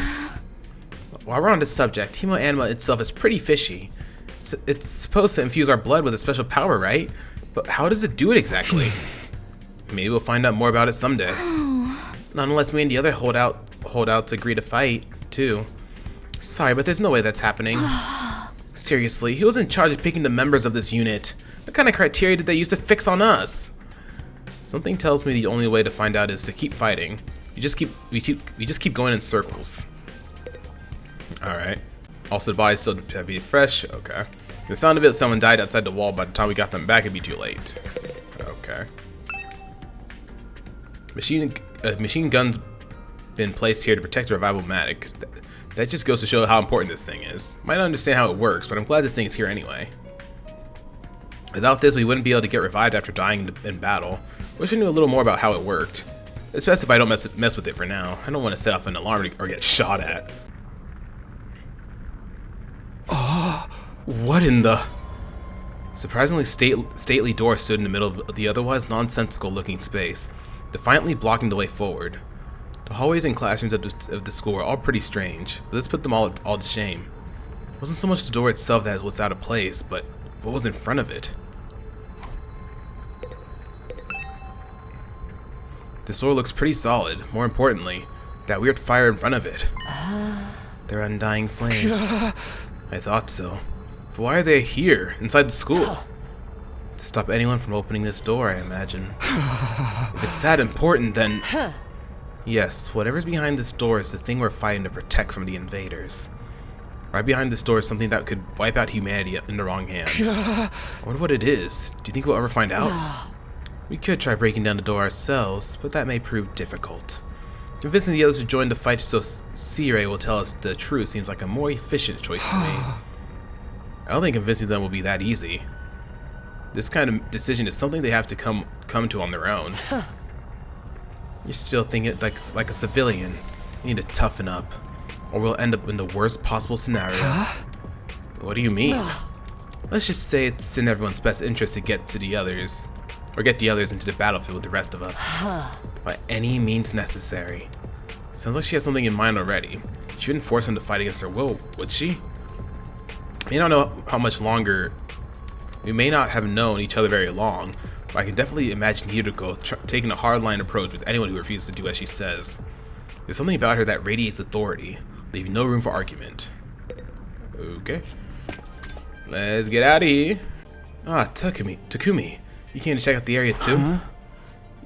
While we're on this subject, hemo anima itself is pretty fishy. It's supposed to infuse our blood with a special power, right? But how does it do it exactly? Maybe we'll find out more about it someday. Not unless me and the other holdouts agree to fight, too. Sorry, but there's no way that's happening. Seriously, he was in charge of picking the members of this unit. What kind of criteria did they use to fix on us? Something tells me the only way to find out is to keep fighting. We just keep going in circles. Alright. Also, the body's still be fresh. Okay. The sound of it, someone died outside the wall. By the time we got them back, it'd be too late. Okay. Machine guns been placed here to protect the revival-matic. That just goes to show how important this thing is. Might not understand how it works, but I'm glad this thing is here anyway. Without this, we wouldn't be able to get revived after dying in battle. Wish I knew a little more about how it worked. It's best if I don't mess with it for now. I don't want to set off an alarm or get shot at. Oh, what in the... Surprisingly stately door stood in the middle of the otherwise nonsensical-looking space, defiantly blocking the way forward. The hallways and classrooms of the school were all pretty strange, but this put them all to shame. It wasn't so much the door itself that was out of place, but what was in front of it. This door looks pretty solid. More importantly, that weird fire in front of it. They're undying flames. I thought so. But why are they here, inside the school? To stop anyone from opening this door, I imagine. If it's that important, then... Yes, whatever's behind this door is the thing we're fighting to protect from the invaders. Right behind this door is something that could wipe out humanity in the wrong hands. I wonder what it is. Do you think we'll ever find out? We could try breaking down the door ourselves, but that may prove difficult. Convincing the others to join the fight so Skye will tell us the truth seems like a more efficient choice to me. I don't think convincing them will be that easy. This kind of decision is something they have to come to on their own. You're still thinking like a civilian. You need to toughen up, or we'll end up in the worst possible scenario. What do you mean? Let's just say it's in everyone's best interest to get the others into the battlefield with the rest of us. By any means necessary. Sounds like she has something in mind already. She wouldn't force him to fight against her will, would she? We don't know how much longer. We may not have known each other very long, but I can definitely imagine Hiroko taking a hardline approach with anyone who refuses to do as she says. There's something about her that radiates authority, leaving no room for argument. Okay. Let's get out of here. Ah, Takumi. You came to check out the area too?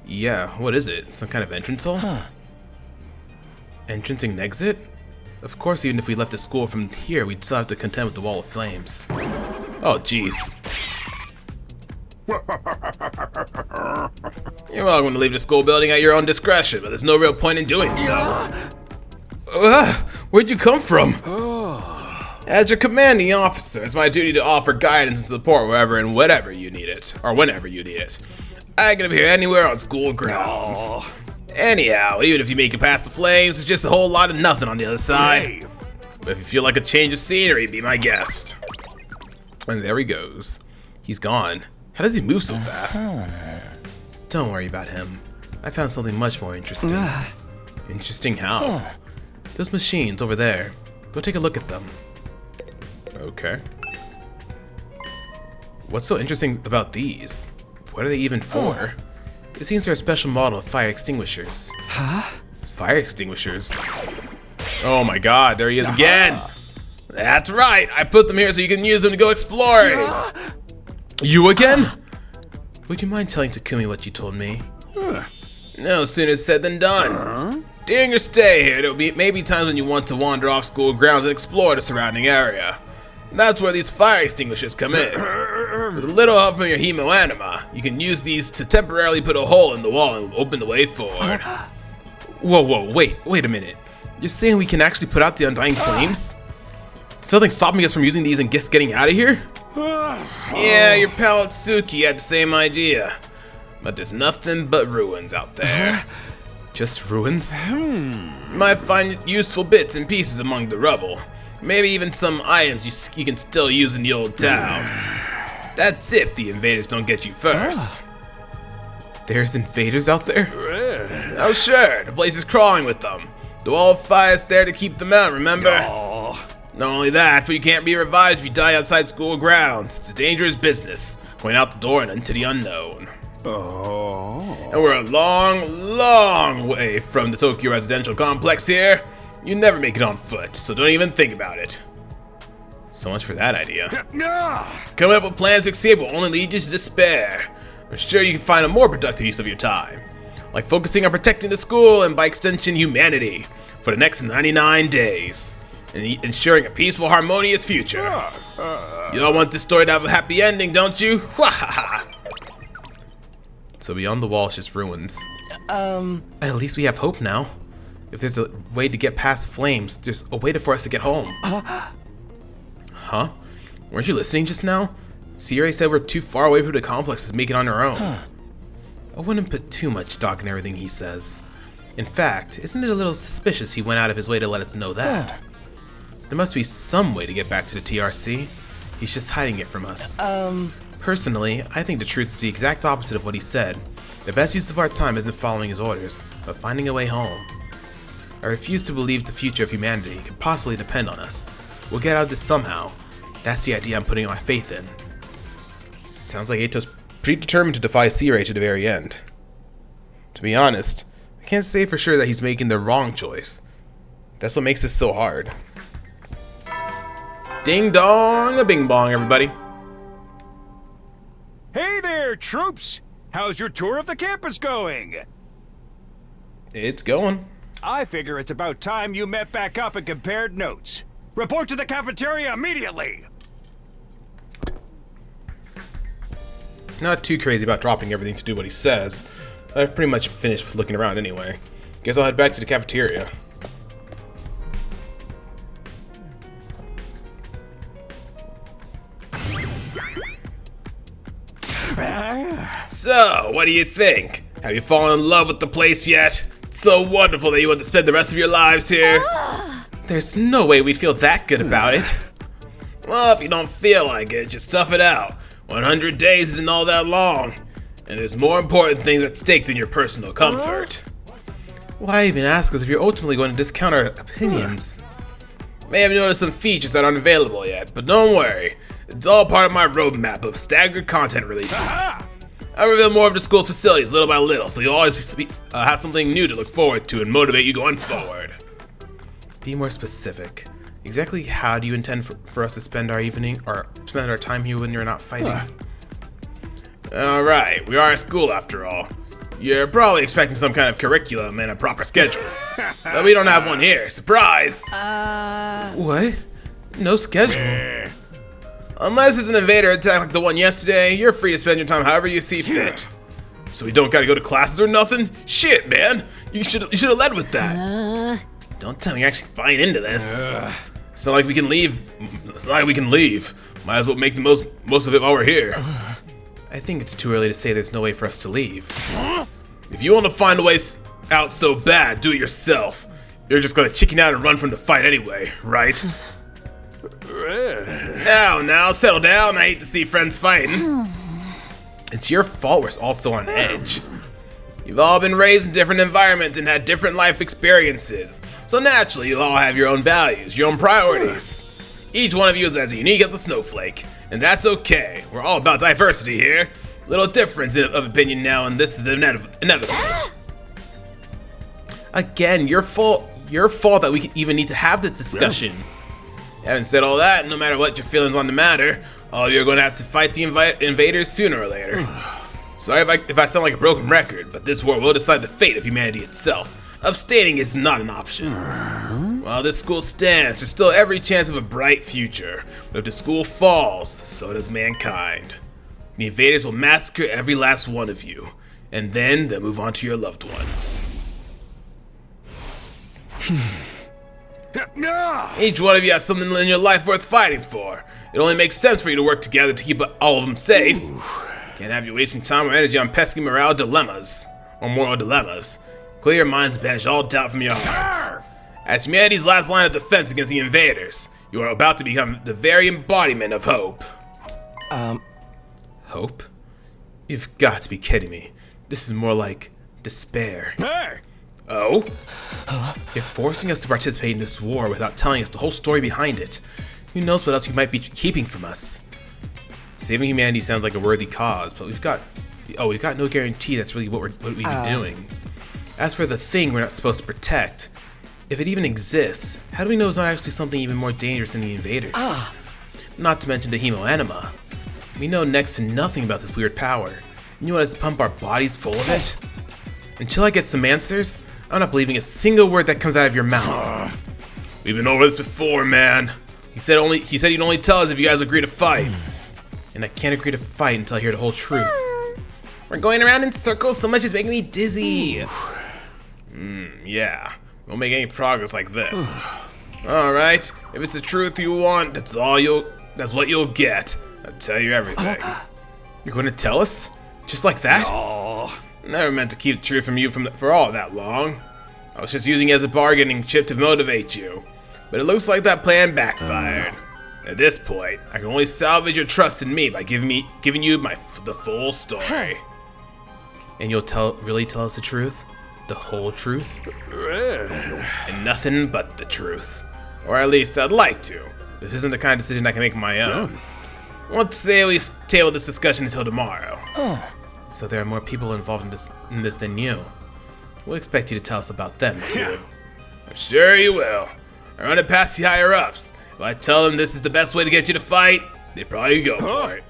Yeah, what is it? Some kind of entrance hall? Entrancing and exit? Of course, even if we left the school from here, we'd still have to contend with the wall of flames. Oh, jeez. You're welcome to leave the school building at your own discretion, but there's no real point in doing so. Where'd you come from? As your commanding officer, it's my duty to offer guidance and support wherever and whatever you need it, or whenever you need it. I ain't gonna be here anywhere on school grounds. Anyhow, even if you make it past the flames, it's just a whole lot of nothing on the other side. But if you feel like a change of scenery, be my guest. And there he goes. He's gone. How does he move so fast? Don't worry about him. I found something much more interesting. Interesting how? Those machines over there. Go take a look at them. Okay. What's so interesting about these? What are they even for? It seems they're a special model of fire extinguishers. Fire extinguishers? Oh my god, there he is again! That's right! I put them here so you can use them to go exploring! You again? Would you mind telling Takumi what you told me? No sooner said than done. During your stay here, there may be times when you want to wander off school grounds and explore the surrounding area. That's where these fire extinguishers come in. With a little help from your hemoanima, you can use these to temporarily put a hole in the wall and open the way forward. Whoa, wait a minute. You're saying we can actually put out the undying flames? Something stopping us from using these and just getting out of here? Yeah, your pal Atsuki had the same idea. But there's nothing but ruins out there. Just ruins? You might find useful bits and pieces among the rubble. Maybe even some items you can still use in the old towns. That's if the invaders don't get you first. There's invaders out there? Oh sure, the place is crawling with them. The wall of fire is there to keep them out, remember? Not only that, but you can't be revived if you die outside school grounds. It's a dangerous business, going out the door and into the unknown. And we're a long way from the Tokyo residential complex here. You never make it on foot, so don't even think about it. So much for that idea. Ah! Coming up with plans to escape will only lead you to despair. I'm sure you can find a more productive use of your time, like focusing on protecting the school and by extension humanity for the next 99 days, and ensuring a peaceful, harmonious future. You all want this story to have a happy ending, don't you? So beyond the wall is just ruins. At least we have hope now. If there's a way to get past the flames, there's a way for us to get home. Huh? Weren't you listening just now? Sierra said we're too far away from the complex to make it on our own. I wouldn't put too much stock in everything he says. In fact, isn't it a little suspicious he went out of his way to let us know that? There must be some way to get back to the TRC. He's just hiding it from us. Personally, I think the truth is the exact opposite of what he said. The best use of our time isn't following his orders, but finding a way home. I refuse to believe the future of humanity could possibly depend on us. We'll get out of this somehow. That's the idea I'm putting my faith in. Sounds like Ato's pretty determined to defy Sierra to the very end. To be honest, I can't say for sure that he's making the wrong choice. That's what makes this so hard. Ding dong, a bing bong, everybody. Hey there, troops! How's your tour of the campus going? It's going. I figure it's about time you met back up and compared notes. Report to the cafeteria immediately! Not too crazy about dropping everything to do what he says. I've pretty much finished looking around anyway. Guess I'll head back to the cafeteria. So, what do you think? Have you fallen in love with the place yet? It's so wonderful that you want to spend the rest of your lives here. There's no way we feel that good about it. Well, if you don't feel like it, just tough it out. 100 days isn't all that long, and there's more important things at stake than your personal comfort. Why even ask us if you're ultimately going to discount our opinions? May have noticed some features that aren't available yet, but don't worry. It's all part of my roadmap of staggered content releases. I reveal more of the school's facilities little by little, so you'll always have something new to look forward to and motivate you going forward. Be more specific. Exactly how do you intend for us to spend our evening, or spend our time here when you're not fighting? Alright, we are at school after all. You're probably expecting some kind of curriculum and a proper schedule. But we don't have one here. Surprise! What? No schedule? Unless it's an invader attack like the one yesterday, you're free to spend your time however you see fit. So we don't gotta go to classes or nothing? Shit, man! You should have led with that. Don't tell me you're actually buying into this. It's not like we can leave. It's not like we can leave. Might as well make the most of it while we're here. I think it's too early to say there's no way for us to leave. If you want to find a way out so bad, do it yourself. You're just gonna chicken out and run from the fight anyway, right? Now, settle down. I hate to see friends fighting. It's your fault we're also on edge. You've all been raised in different environments and had different life experiences. So naturally, you all have your own values, your own priorities. Each one of you is as unique as a snowflake, and that's okay. We're all about diversity here. Little difference of opinion now, and this is inevitable. Again, your fault that we even need to have this discussion. Having said all that, no matter what your feelings on the matter, all of you are going to have to fight the invaders sooner or later. Sorry if I sound like a broken record, but this war will decide the fate of humanity itself. Abstaining is not an option. While this school stands, there's still every chance of a bright future. But if the school falls, so does mankind. The invaders will massacre every last one of you, and then they'll move on to your loved ones. Each one of you has something in your life worth fighting for. It only makes sense for you to work together to keep all of them safe. Can't have you wasting time or energy on pesky moral dilemmas, or moral dilemmas. Clear your minds, banish all doubt from your hearts. As humanity's last line of defense against the invaders, you are about to become the very embodiment of hope. Hope? You've got to be kidding me. This is more like despair. Hey! Oh? You're forcing us to participate in this war without telling us the whole story behind it. Who knows what else you might be keeping from us? Saving humanity sounds like a worthy cause, but we've got no guarantee that's really what we've been doing. As for the thing we're not supposed to protect, if it even exists, how do we know it's not actually something even more dangerous than the invaders? not to mention the hemoanima. We know next to nothing about this weird power. You want us to pump our bodies full of it? Until I get some answers, I'm not believing a single word that comes out of your mouth. We've been over this before, man. He said he'd only tell us if you guys agree to fight. And I can't agree to fight until I hear the whole truth. We're going around in circles so much it's making me dizzy. Yeah, we won't make any progress like this. Alright, if it's the truth you want, that's what you'll get. I'll tell you everything. You're going to tell us? Just like that? Oh, Never meant to keep the truth from you for all that long. I was just using it as a bargaining chip to motivate you. But it looks like that plan backfired. At this point, I can only salvage your trust in me by giving you the full story. And you'll really tell us the truth? The whole truth? And nothing but the truth. Or at least I'd like to. This isn't the kind of decision I can make on my own. Let's say we table this discussion until tomorrow. So there are more people involved in this than you. We'll expect you to tell us about them, too. I'm sure you will. I run it past the higher-ups. If I tell them this is the best way to get you to fight, they probably go for it.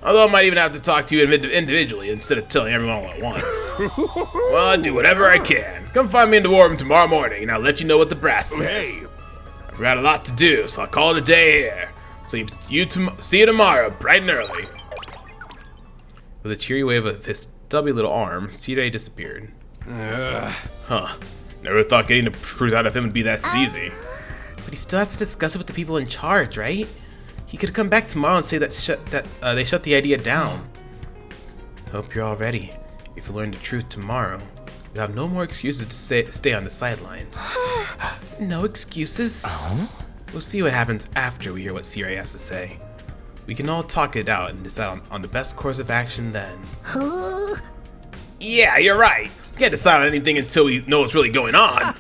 Although I might even have to talk to you individually instead of telling everyone all at once. Well, I'll do whatever I can. Come find me in the war room tomorrow morning, and I'll let you know what the brass says. I've got a lot to do, so I'll call it a day here. So see you tomorrow, bright and early. With a cheery wave of his stubby little arm, Skye disappeared. Huh. Never thought getting the truth out of him would be that easy. But he still has to discuss it with the people in charge, right? He could come back tomorrow and say that they shut the idea down. Hope you're all ready. If you learn the truth tomorrow, you'll have no more excuses to stay on the sidelines. No excuses? We'll see what happens after we hear what Skye has to say. We can all talk it out and decide on the best course of action then. Yeah, you're right. We can't decide on anything until we know what's really going on.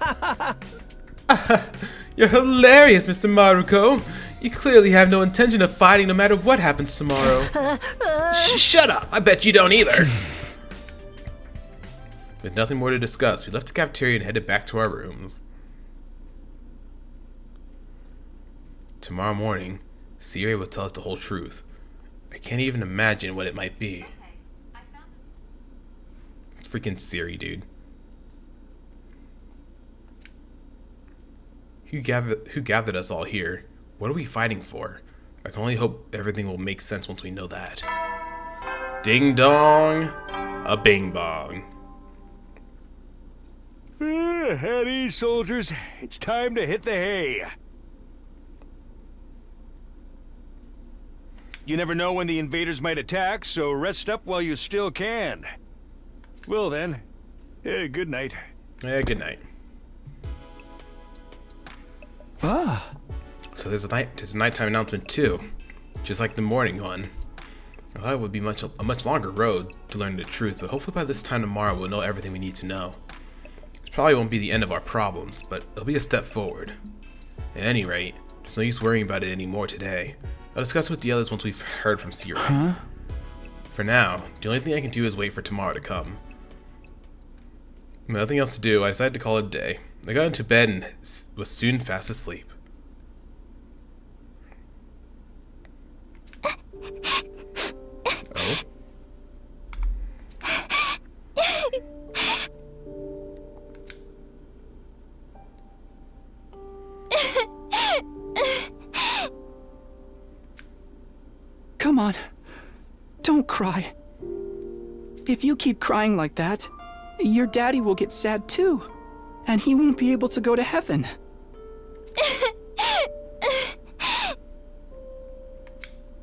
You're hilarious, Mr. Maruko. You clearly have no intention of fighting no matter what happens tomorrow. Shut up. I bet you don't either. With nothing more to discuss, we left the cafeteria and headed back to our rooms. Tomorrow morning, Skye will tell us the whole truth. I can't even imagine what it might be. Freaking Siri, dude. Who gathered us all here? What are we fighting for? I can only hope everything will make sense once we know that. Ding dong, a bing bong. At ease, soldiers. It's time to hit the hay. You never know when the invaders might attack, so rest up while you still can. Well then, good night. Yeah, good night. So there's a nighttime announcement too, just like the morning one. I thought it would be a much longer road to learn the truth, but hopefully by this time tomorrow we'll know everything we need to know. This probably won't be the end of our problems, but it'll be a step forward. At any rate, there's no use worrying about it anymore today. I'll discuss it with the others once we've heard from Skye. For now, the only thing I can do is wait for tomorrow to come. With nothing else to do, I decided to call it a day. I got into bed and was soon fast asleep. Oh? Come on. Don't cry. If you keep crying like that, your daddy will get sad too. And he won't be able to go to heaven.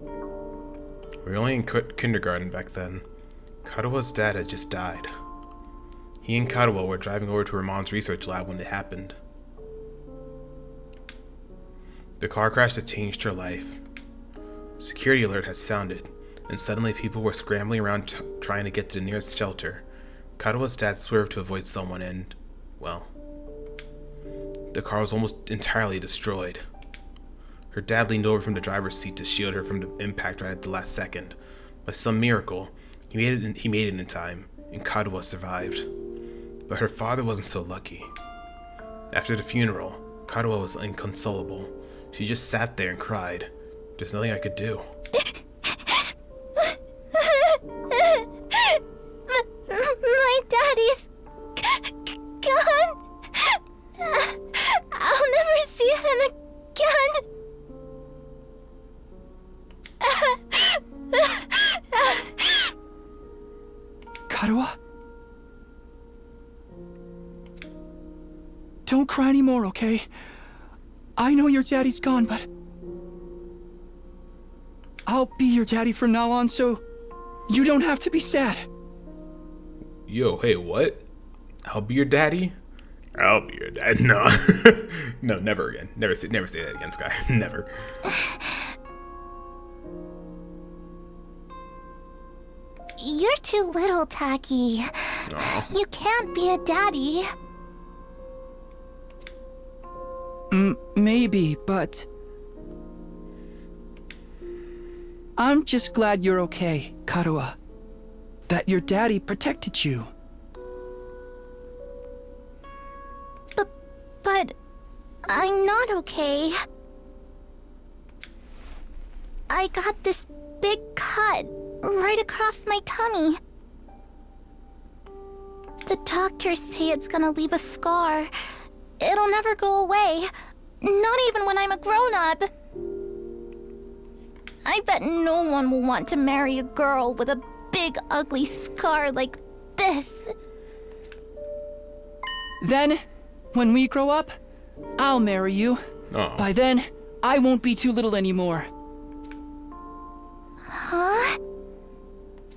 We were only in kindergarten back then. Kadowa's dad had just died. He and Kadowa were driving over to her mom's research lab when it happened. The car crash had changed her life. Security alert had sounded, and suddenly people were scrambling around trying to get to the nearest shelter. Kadowa's dad swerved to avoid someone and, well, the car was almost entirely destroyed. Her dad leaned over from the driver's seat to shield her from the impact right at the last second. By some miracle, he made it in time, and Kadowa survived. But her father wasn't so lucky. After the funeral, Kadowa was inconsolable. She just sat there and cried. There's nothing I could do. My daddy's gone. I'll never see him again. Karuha? Don't cry anymore, okay? I know your daddy's gone, but I'll be your daddy from now on, so you don't have to be sad. Yo, hey, what? I'll be your daddy? I'll be your dad. No. No, never again. Never say that again, Skye. Never. You're too little, Taki. Aw. You can't be a daddy. Maybe, but I'm just glad you're okay, Karuha. That your daddy protected you. But I'm not okay. I got this big cut right across my tummy. The doctors say it's gonna leave a scar. It'll never go away. Not even when I'm a grown-up. I bet no one will want to marry a girl with a big, ugly scar like this. Then, when we grow up, I'll marry you. Aw. By then, I won't be too little anymore. Huh?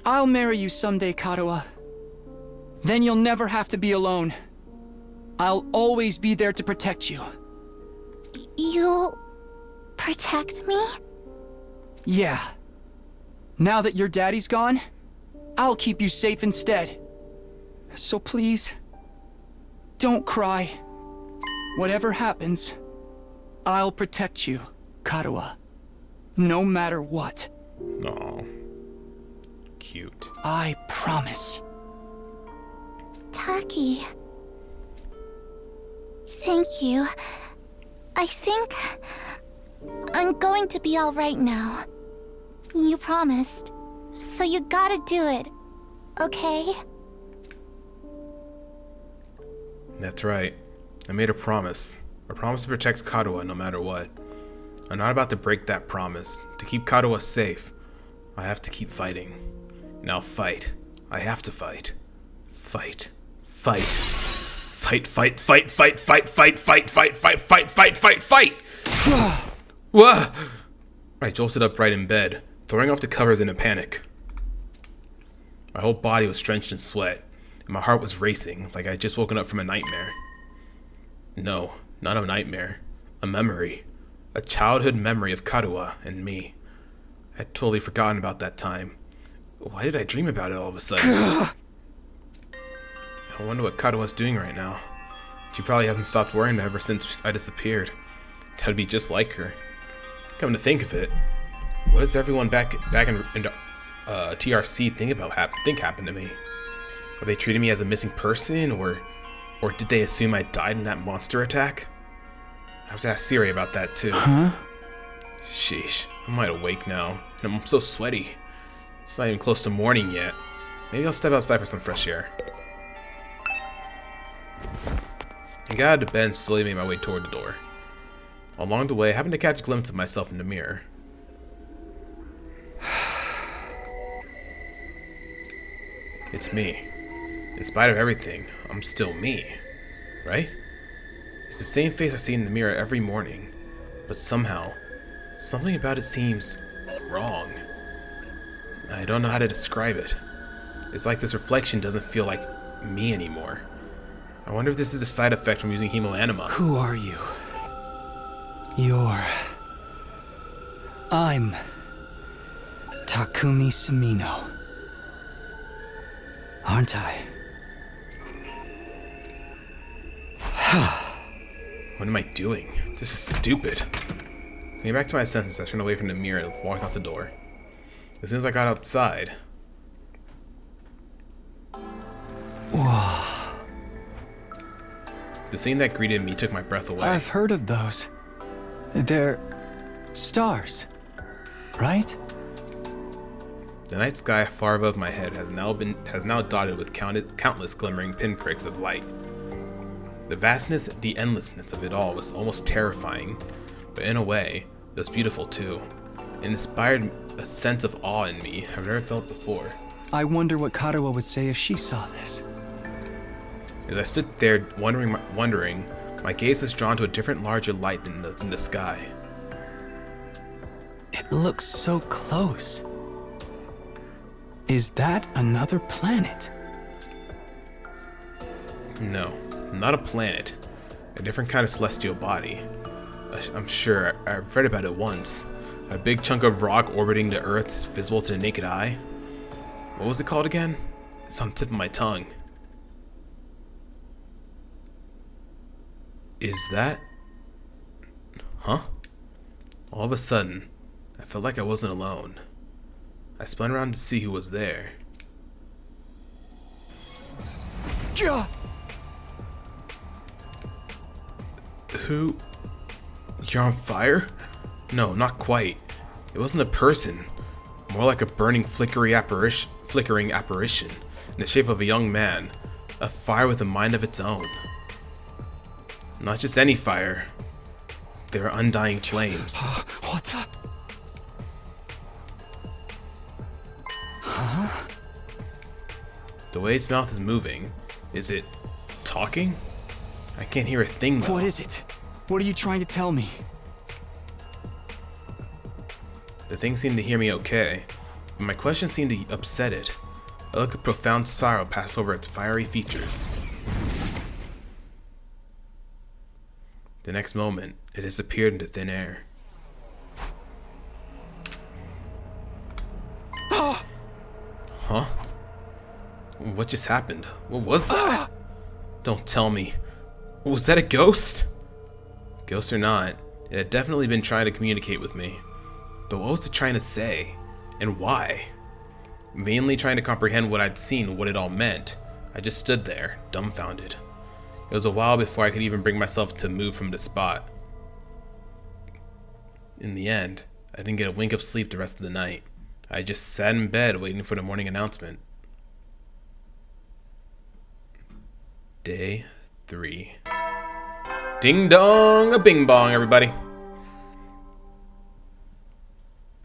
I'll marry you someday, Karuha. Then you'll never have to be alone. I'll always be there to protect you. You'll protect me? Yeah. Now that your daddy's gone, I'll keep you safe instead. So please, don't cry. Whatever happens, I'll protect you, Karuha. No matter what. Aw. Cute. I promise. Taki. Thank you. I think I'm going to be all right now. You promised. So you gotta do it. Okay? That's right. I made a promise. A promise to protect Karuha no matter what. I'm not about to break that promise. To keep Karuha safe, I have to keep fighting. And I'll fight. I have to fight. Fight. Fight. Fight, fight, fight, fight, fight, fight, fight, fight, fight, fight, fight, fight, fight! Whoa! I jolted upright in bed, throwing off the covers in a panic. My whole body was drenched in sweat, and my heart was racing like I had just woken up from a nightmare. No, not a nightmare. A memory. A childhood memory of Karuha and me. I had totally forgotten about that time. Why did I dream about it all of a sudden? I wonder what Karuha's doing right now. She probably hasn't stopped worrying ever since I disappeared. That'd be just like her. Come to think of it, what does everyone back in TRC think happened to me? Are they treating me as a missing person, or did they assume I died in that monster attack? I have to ask Siri about that too. Huh? Sheesh, I'm wide awake now, and I'm so sweaty. It's not even close to morning yet. Maybe I'll step outside for some fresh air. I got out of bed and slowly made my way toward the door. Along the way, I happened to catch a glimpse of myself in the mirror. It's me. In spite of everything, I'm still me. Right? It's the same face I see in the mirror every morning. But somehow, something about it seems wrong. I don't know how to describe it. It's like this reflection doesn't feel like me anymore. I wonder if this is a side effect from using hemoanima. Who are you? I'm Takumi Sumino. Aren't I? What am I doing? This is stupid. Getting back to my senses, I turned away from the mirror and walked out the door. As soon as I got outside... Whoa. The scene that greeted me took my breath away. I've heard of those. They're stars, right? The night sky far above my head has now dotted with countless glimmering pinpricks of light. The vastness, the endlessness of it all was almost terrifying, but in a way, it was beautiful too. It inspired a sense of awe in me I've never felt before. I wonder what Karawa would say if she saw this. As I stood there wondering, my gaze was drawn to a different, larger light in the sky. It looks so close. Is that another planet? No, not a planet. A different kind of celestial body. I'm sure I've read about it once. A big chunk of rock orbiting the Earth is visible to the naked eye. What was it called again? It's on the tip of my tongue. Is that... Huh? All of a sudden, I felt like I wasn't alone. I spun around to see who was there. Yeah. Who? You're on fire? No, not quite. It wasn't a person. More like a burning, flickering apparition in the shape of a young man. A fire with a mind of its own. Not just any fire. They were undying flames. What the? Huh? The way its mouth is moving, is it talking? I can't hear a thing though. What is it? What are you trying to tell me? The thing seemed to hear me okay, but my question seemed to upset it. A look of profound sorrow passed over its fiery features. The next moment, it disappeared into thin air. Huh? What just happened? What was that? Don't tell me. Was that a ghost? Ghost or not, it had definitely been trying to communicate with me. But what was it trying to say? And why? Vainly trying to comprehend what I'd seen, what it all meant, I just stood there, dumbfounded. It was a while before I could even bring myself to move from the spot. In the end, I didn't get a wink of sleep the rest of the night. I just sat in bed waiting for the morning announcement. Day 3. Ding dong, a bing bong, everybody.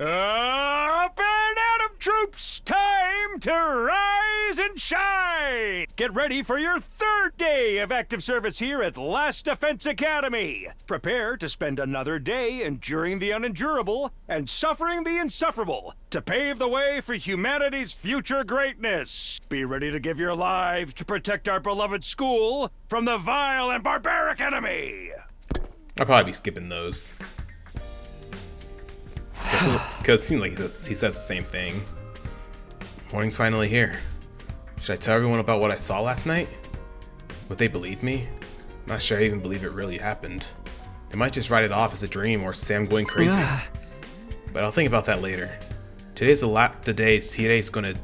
Up and Adam troops, time to rise and shine! Get ready for your third day of active service here at Last Defense Academy. Prepare to spend another day enduring the unendurable and suffering the insufferable to pave the way for humanity's future greatness. Be ready to give your lives to protect our beloved school from the vile and barbaric enemy. I'll probably be skipping those. Because it seems like he says the same thing. Morning's finally here. Should I tell everyone about what I saw last night? Would they believe me? I'm not sure I even believe it really happened. They might just write it off as a dream or Sam going crazy. But I'll think about that later. Today's the day CA's gonna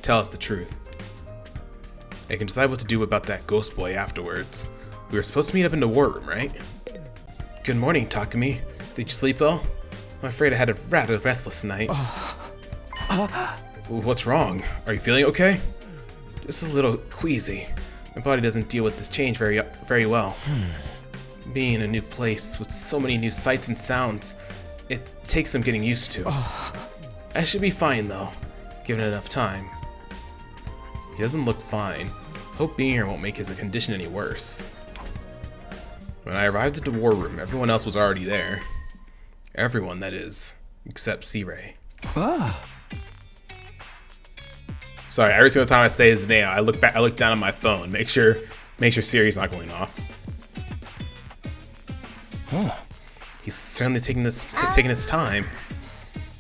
tell us the truth. I can decide what to do about that ghost boy afterwards. We were supposed to meet up in the war room, right? Good morning, Takumi. Did you sleep well? I'm afraid I had a rather restless night. What's wrong? Are you feeling okay? Just a little queasy. My body doesn't deal with this change very well. Being in a new place with so many new sights and sounds, it takes some getting used to. I should be fine though, given enough time. He doesn't look fine. Hope being here won't make his condition any worse. When I arrived at the war room, everyone else was already there. Everyone, that is, except C-Ray. Sorry, every single time I say his name, I look down at my phone, make sure Siri's not going off. He's certainly taking his time.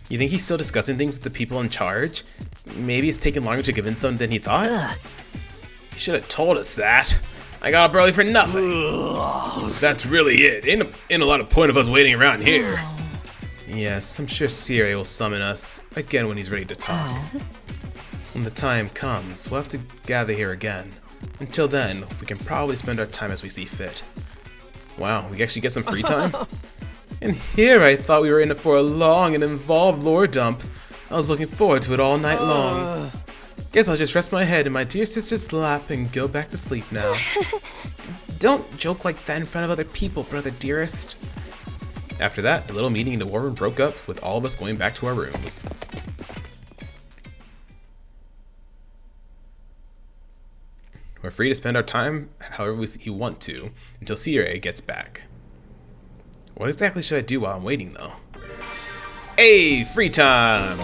You think he's still discussing things with the people in charge? Maybe it's taking longer to convince them than he thought? He should have told us that. I got up early for nothing. That's really it. Ain't a lot of point of us waiting around here. Yes, I'm sure Siri will summon us again when he's ready to talk. When the time comes, we'll have to gather here again. Until then, we can probably spend our time as we see fit. Wow, we actually get some free time? And here I thought we were in it for a long and involved lore dump. I was looking forward to it all night long. Guess I'll just rest my head in my dear sister's lap and go back to sleep now. Don't joke like that in front of other people, brother dearest. After that, the little meeting in the war room broke up, with all of us going back to our rooms. We're free to spend our time however we want to, until Skye gets back. What exactly should I do while I'm waiting, though? Hey, free time!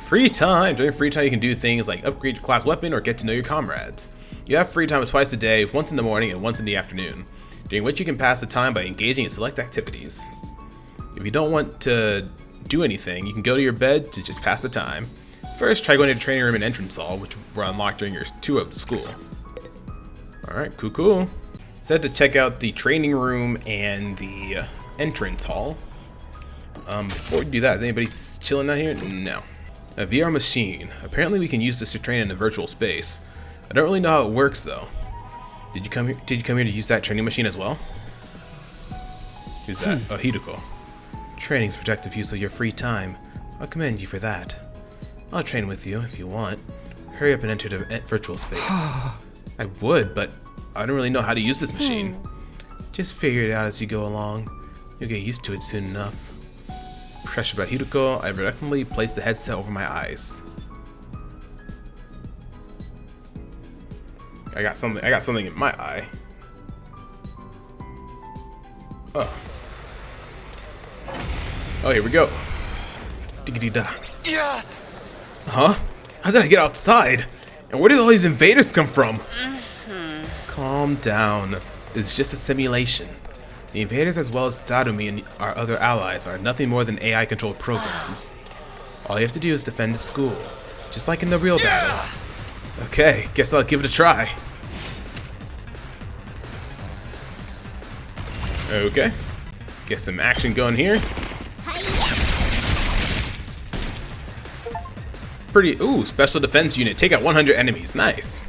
Free time! During free time you can do things like upgrade your class weapon or get to know your comrades. You have free time twice a day, once in the morning and once in the afternoon, during which you can pass the time by engaging in select activities. If you don't want to do anything, you can go to your bed to just pass the time. First, try going to the training room and entrance hall, which were unlocked during your tour of the school. Alright, cool. Said to check out the training room and the entrance hall. Before we do that, is anybody chilling out here? No. A VR machine. Apparently we can use this to train in a virtual space. I don't really know how it works though. Did you come here to use that training machine as well? Who's that? Oh, Hideko. Training's productive use of your free time. I'll commend you for that. I'll train with you if you want. Hurry up and enter the virtual space. I would, but I don't really know how to use this machine. Just figure it out as you go along. You'll get used to it soon enough. Pressure by Hideko, I reluctantly placed the headset over my eyes. I got something in my eye. Oh, here we go. Diggity da. Yeah. Huh? How did I get outside? And where did all these invaders come from? Calm down. It's just a simulation. The invaders, as well as Darumi and our other allies, are nothing more than AI-controlled programs. All you have to do is defend the school, just like in the real battle. Okay, guess I'll give it a try. Okay, get some action going here. Ooh, special defense unit. Take out 100 enemies. Nice.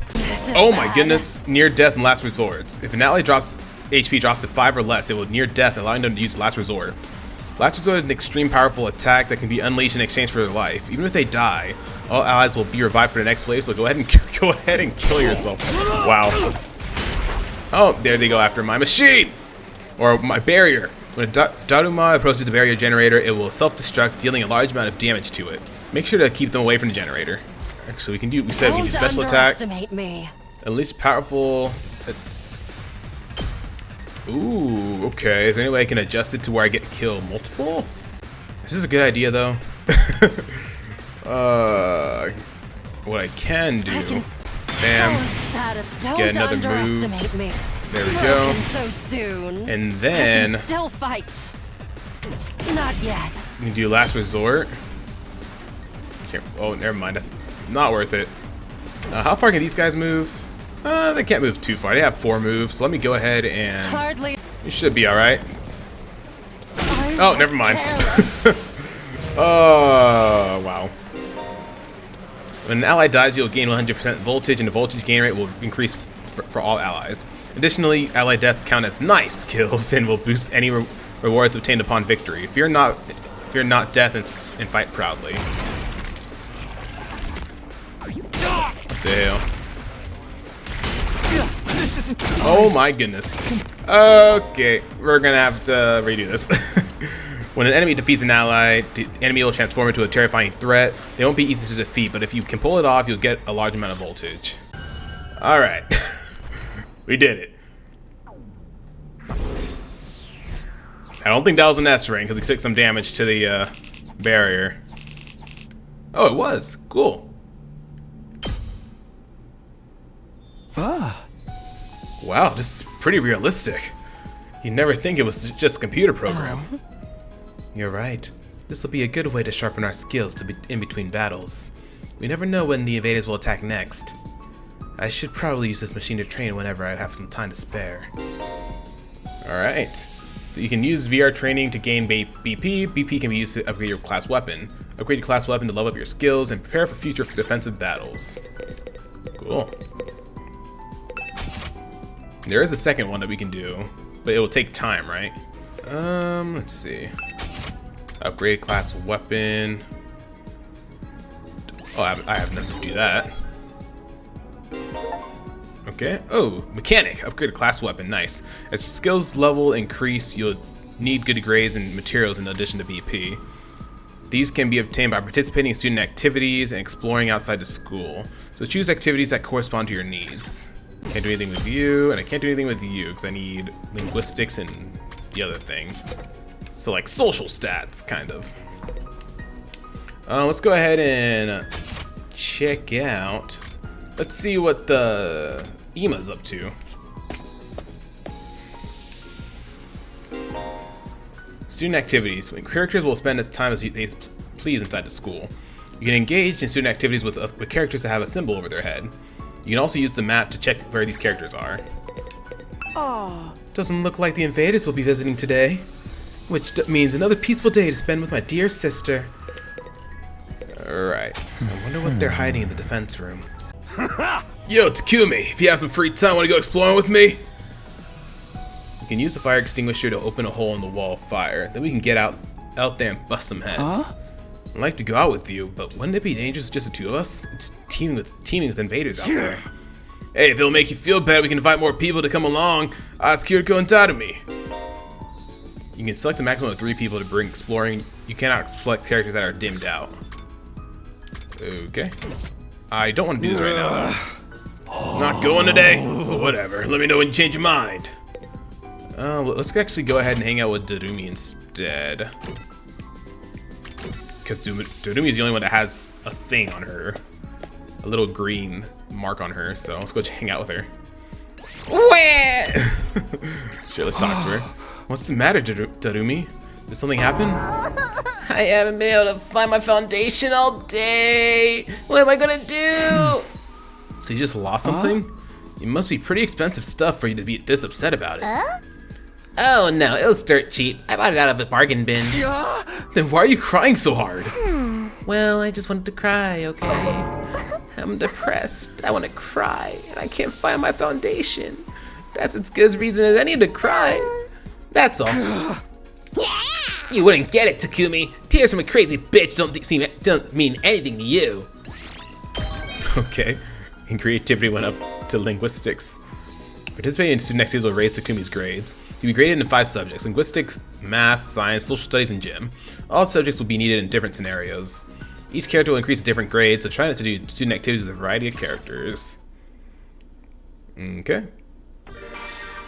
Oh my goodness. Near death and last resorts. If an ally HP drops to 5 or less, it will near death, allowing them to use last resort. Last resort is an extreme powerful attack that can be unleashed in exchange for their life. Even if they die, all allies will be revived for the next wave, so go ahead and kill yourself. Wow. Oh, there they go after my machine! Or my barrier. When a Daruma approaches the barrier generator, it will self-destruct, dealing a large amount of damage to it. Make sure to keep them away from the generator. Actually, we said we can do special attack. Me. At least powerful. Ooh, okay. Is there any way I can adjust it to where I get killed multiple? This is a good idea though. What I can do. Bam. Get another move. There we go. So soon. And then Still fight. Not yet. you can do last resort. Oh, never mind. That's not worth it. How far can these guys move? They can't move too far. They have 4 moves, so let me go ahead and... Hardly. You should be alright. Oh, never mind. Oh, wow. When an ally dies, you'll gain 100% voltage, and the voltage gain rate will increase for all allies. Additionally, ally deaths count as nice kills and will boost any rewards obtained upon victory. Fear not death and fight proudly. Damn. This isn't. Oh my goodness. Okay, we're gonna have to redo this. When an enemy defeats an ally, the enemy will transform into a terrifying threat. They won't be easy to defeat, but if you can pull it off, you'll get a large amount of voltage. Alright. We did it. I don't think that was an S ring, because we took some damage to the barrier. Oh, it was. Cool. Wow, this is pretty realistic. You'd never think it was just a computer program. You're right. This will be a good way to sharpen our skills to be in between battles. We never know when the invaders will attack next. I should probably use this machine to train whenever I have some time to spare. Alright. So you can use VR training to gain BP. BP can be used to upgrade your class weapon. Upgrade your class weapon to level up your skills and prepare for future defensive battles. Cool. There is a second one that we can do, but it will take time, right? Let's see. Upgrade class weapon. Oh, I have enough to do that. Okay. Oh, mechanic. Upgrade a class weapon. Nice. As skills level increase, you'll need good grades and materials in addition to VP. These can be obtained by participating in student activities and exploring outside the school. So choose activities that correspond to your needs. Can't do anything with you, and I can't do anything with you because I need linguistics and the other thing. So like social stats, kind of. Let's go ahead and check out. Let's see what the Ema's up to. Student activities. When characters will spend as time as they please inside the school. You can engage in student activities with characters that have a symbol over their head. You can also use the map to check where these characters are. Aw. Doesn't look like the invaders will be visiting today, which means another peaceful day to spend with my dear sister. Alright, I wonder what they're hiding in the defense room. Yo, Takumi, if you have some free time, want to go exploring with me? You can use the fire extinguisher to open a hole in the wall of fire. Then we can get out there and bust some heads. Huh? I'd like to go out with you, but wouldn't it be dangerous with just the two of us? It's teaming with invaders out there. Hey, if it'll make you feel better, we can invite more people to come along. Ask Kiriko and Tadumi. You can select a maximum of 3 people to bring exploring. You cannot select characters that are dimmed out. Okay. I don't want to do this right now. Not going today? Well, whatever. Let me know when you change your mind. Well, let's actually go ahead and hang out with Darumi instead. Because Darumi is the only one that has a thing on her. A little green mark on her, so let's go hang out with her. Sure, let's talk to her. What's the matter, Darumi? Did something happen? I haven't been able to find my foundation all day. What am I gonna do? So you just lost something? It must be pretty expensive stuff for you to be this upset about it. Oh no, it was dirt cheap. I bought it out of a bargain bin. Then why are you crying so hard? Well, I just wanted to cry, okay? I'm depressed. I want to cry, and I can't find my foundation. That's as good a reason as any to cry. That's all. You wouldn't get it, Takumi. Tears from a crazy bitch don't mean anything to you. Okay. And creativity went up to linguistics. Participating in student activities will raise Takumi's grades. You'll be graded in 5 subjects: linguistics, math, science, social studies, and gym. All subjects will be needed in different scenarios. Each character will increase a different grade, so try not to do student activities with a variety of characters. Okay.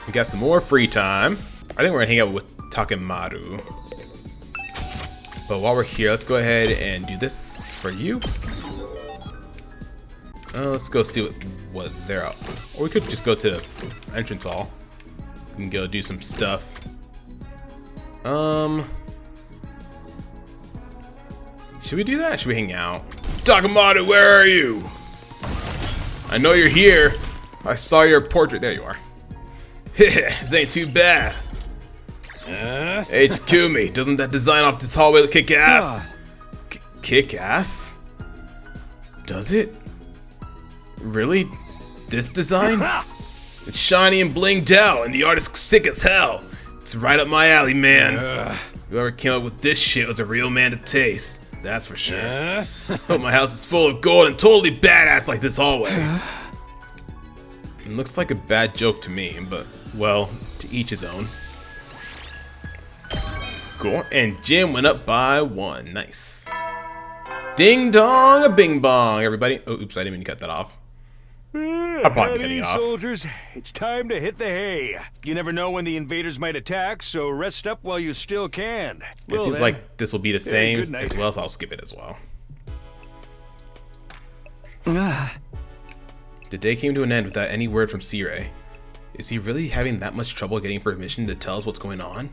We got some more free time. I think we're gonna hang out with Takemaru. But while we're here, let's go ahead and do this for you. Let's go see what they're up. Or we could just go to the entrance hall. We can go do some stuff. Should we do that? Should we hang out? Takemaru, where are you? I know you're here. I saw your portrait. There you are. This ain't too bad. Hey, Takumi, doesn't that design off this hallway look kick ass? Kick ass? Does it? Really? This design? It's shiny and blinged out, and the art is sick as hell. It's right up my alley, man. Whoever came up with this shit was a real man to taste. That's for sure. Hope my house is full of gold and totally badass like this hallway. It looks like a bad joke to me, but, well, to each his own. Cool, and Jim went up by 1. Nice. Ding dong, a bing bong, everybody. Oh, oops, I didn't mean to cut that off. I'll probably be cutting off. Soldiers, it's time to hit the hay. You never know when the invaders might attack, so rest up while you still can. It seems like this will be the same good night. as well, so I'll skip it as well. The day came to an end without any word from C-Ray. Is he really having that much trouble getting permission to tell us what's going on?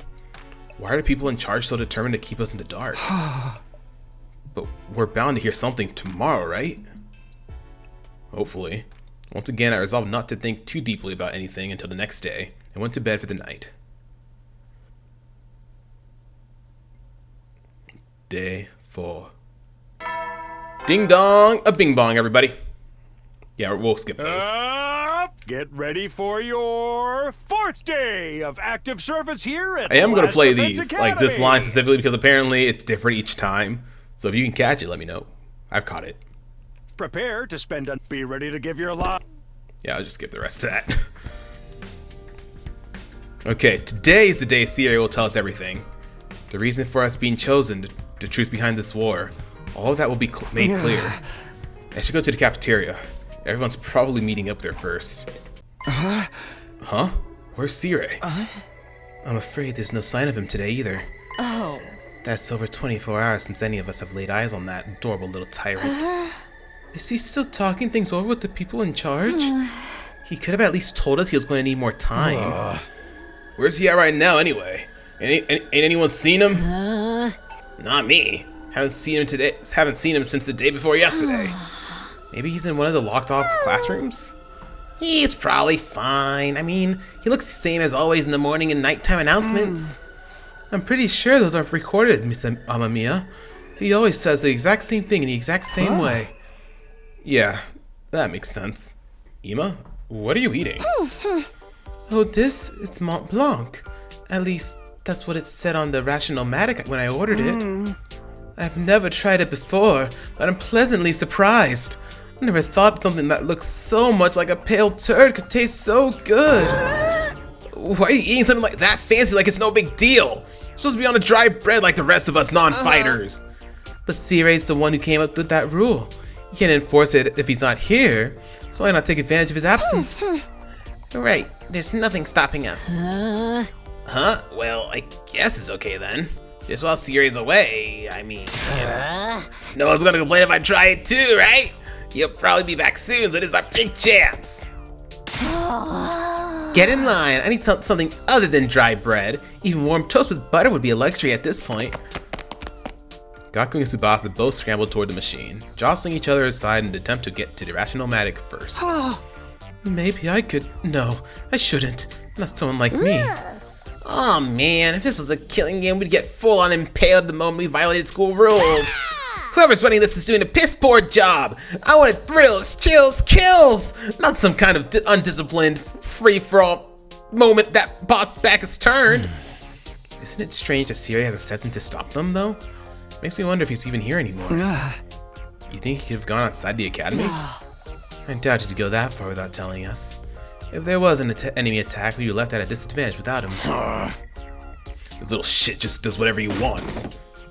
Why are the people in charge so determined to keep us in the dark? But we're bound to hear something tomorrow, right? Hopefully. Once again, I resolved not to think too deeply about anything until the next day, and went to bed for the night. Day 4. Ding dong, a bing bong, everybody. Yeah, we'll skip those. Get ready for your 4th day of active service here at I am going to play Defense these, Academy. like this line specifically, because apparently it's different each time. So if you can catch it, let me know. I've caught it. Prepare to spend a... Be ready to give your lot. Yeah, I'll just skip the rest of that. Okay, today is the day Skye will tell us everything. The reason for us being chosen, the truth behind this war. All of that will be made clear. I should go to the cafeteria. Everyone's probably meeting up there first. Huh? Where's Skye? I'm afraid there's no sign of him today either. Oh. That's over 24 hours since any of us have laid eyes on that adorable little tyrant. Is he still talking things over with the people in charge? He could have at least told us he was going to need more time. Where's he at right now anyway? Ain't anyone seen him? Not me. Haven't seen him today. Haven't seen him since the day before yesterday. Maybe he's in one of the locked off classrooms? He's probably fine. I mean, he looks the same as always in the morning and nighttime announcements. I'm pretty sure those are recorded, Miss Amamiya. He always says the exact same thing in the exact same way. Yeah, that makes sense. Ima, what are you eating? Oh, this is Mont Blanc. At least, that's what it said on the Rational-Matic when I ordered it. I've never tried it before, but I'm pleasantly surprised. I never thought something that looks so much like a pale turd could taste so good. Why are you eating something like that fancy like it's no big deal? You're supposed to be on a dry bread like the rest of us non-fighters. But Sirei's the one who came up with that rule. He can't enforce it if he's not here, so why not take advantage of his absence? Right, there's nothing stopping us. Huh? Well, I guess it's okay then. Just while Skye's away, I mean... No one's gonna complain if I try it too, right? You'll probably be back soon, so this is our big chance. Get in line. I need something other than dry bread. Even warm toast with butter would be a luxury at this point. Gaku and Tsubasa both scrambled toward the machine, jostling each other aside in an attempt to get to the Rational-Matic first. Maybe I could... No, I shouldn't. Not someone like me. Oh man, if this was a killing game, we'd get full on impaled the moment we violated school rules. Whoever's running this is doing a piss poor job. I wanted thrills, chills, kills, not some kind of undisciplined free-for-all moment that boss back is turned. Isn't it strange that Skye has accepted to stop them, though? Makes me wonder if he's even here anymore. You think he could have gone outside the academy? I doubt he'd go that far without telling us. If there was an enemy attack, we were left at a disadvantage without him. This little shit just does whatever he wants.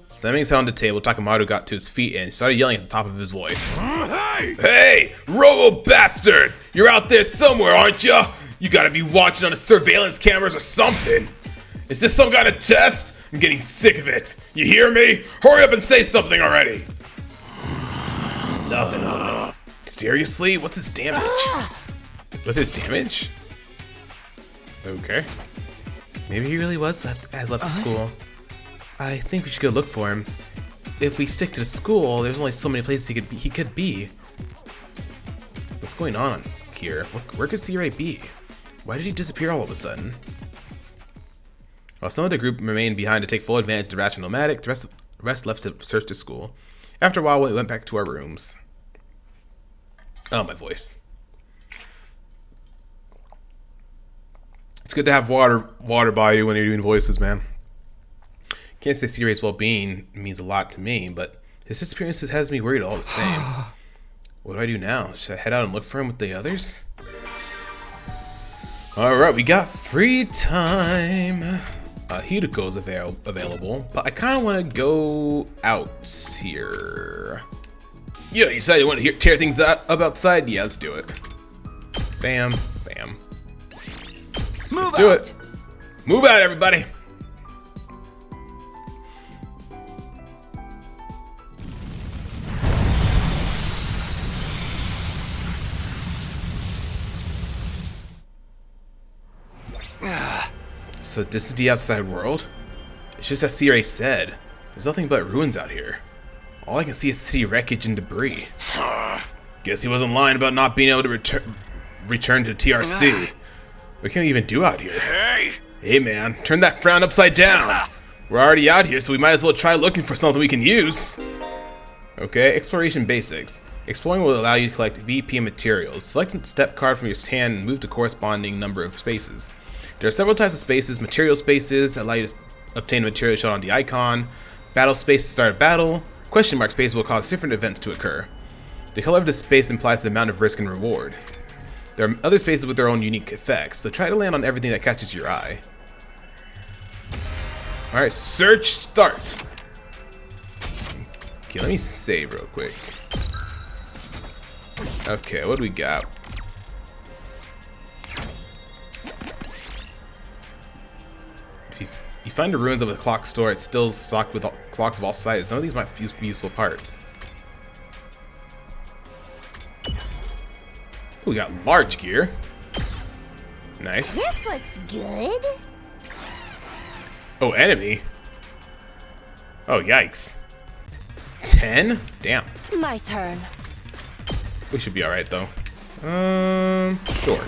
Slamming his head on the table, Takamaru got to his feet and started yelling at the top of his voice. Hey, Robo Bastard! You're out there somewhere, aren't ya? You gotta be watching on the surveillance cameras or something. Is this some kind of test? I'm getting sick of it. You hear me? Hurry up and say something already. Nothing. Seriously? What's his damage? What's his damage? Okay. Maybe he really has left school. I think we should go look for him. If we stick to the school, there's only so many places he could be. What's going on here? Where could Skye be? Why did he disappear all of a sudden? While some of the group remained behind to take full advantage of the Rational-Matic, the rest left to search the school. After a while, we went back to our rooms. Oh, my voice. It's good to have water by you when you're doing voices, man. Can't say Skye's well-being means a lot to me, but his disappearance has me worried all the same. What do I do now? Should I head out and look for him with the others? Alright, we got free time. Hidiko's available, but I kind of want to go out here. Yeah, you decided you want to tear things up outside? Yeah, let's do it. Bam, bam. Let's do it. Move out, everybody. So this is the outside world? It's just as Skye said. There's nothing but ruins out here. All I can see is city wreckage and debris. Guess he wasn't lying about not being able to return to TRC. What can we even do out here? Hey man, turn that frown upside down. We're already out here, so we might as well try looking for something we can use. Okay, exploration basics. Exploring will allow you to collect BP and materials. Select a step card from your hand and move the corresponding number of spaces. There are several types of spaces. Material spaces allow you to obtain material shown on the icon. Battle space to start a battle. Question mark space will cause different events to occur. The color of the space implies the amount of risk and reward. There are other spaces with their own unique effects, so try to land on everything that catches your eye. Alright, search start. Okay, let me save real quick. Okay, what do we got? If you find the ruins of a clock store, it's still stocked with clocks of all sizes. Some of these might be useful parts. Ooh, we got large gear. Nice. This looks good. Oh, enemy. Oh, yikes. 10? Damn. My turn. We should be alright, though. Sure.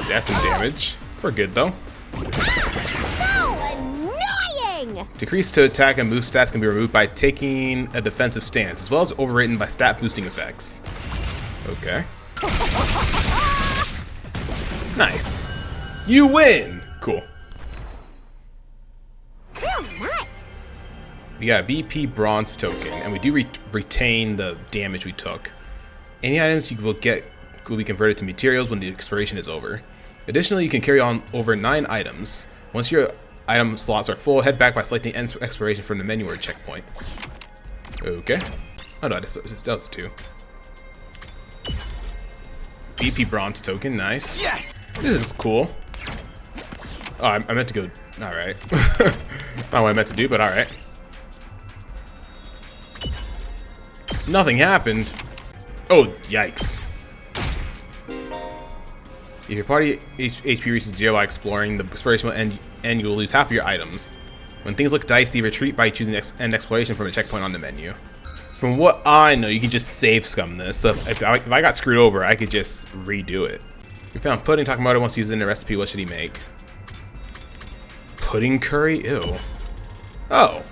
That's some damage. We're good, though. So annoying! Decrease to attack and move stats can be removed by taking a defensive stance, as well as overwritten by stat boosting effects. Okay. Nice. You win! Cool. Real nice. We got a BP bronze token, and we do retain the damage we took. Any items you will get will be converted to materials when the expiration is over. Additionally, you can carry on over 9 items. Once your item slots are full, head back by selecting end expiration from the menu or checkpoint. Okay. Oh no, that was 2. BP bronze token, nice. Yes! This is cool. Oh, I meant to go. Alright. Not what I meant to do, but alright. Nothing happened. Oh, yikes. If your party HP reaches 0 while exploring, the exploration will end and you will lose half of your items. When things look dicey, retreat by choosing end exploration from a checkpoint on the menu. From what I know, you can just save scum this, so if I got screwed over, I could just redo it. We found pudding. Takamoto wants to use it in a recipe. What should he make? Pudding curry? Ew. Oh.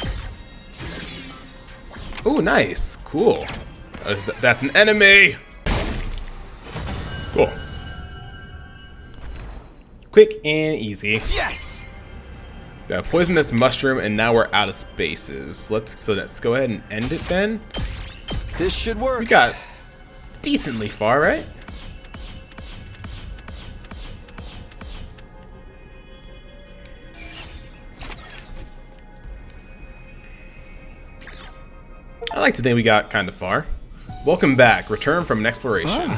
Ooh, nice. Cool. That's an enemy! Cool. Quick and easy. Yes! Got a poisonous mushroom, and now we're out of spaces. Let's go ahead and end it then. This should work. We got decently far, right? I like to think we got kind of far. Welcome back. Return from an exploration.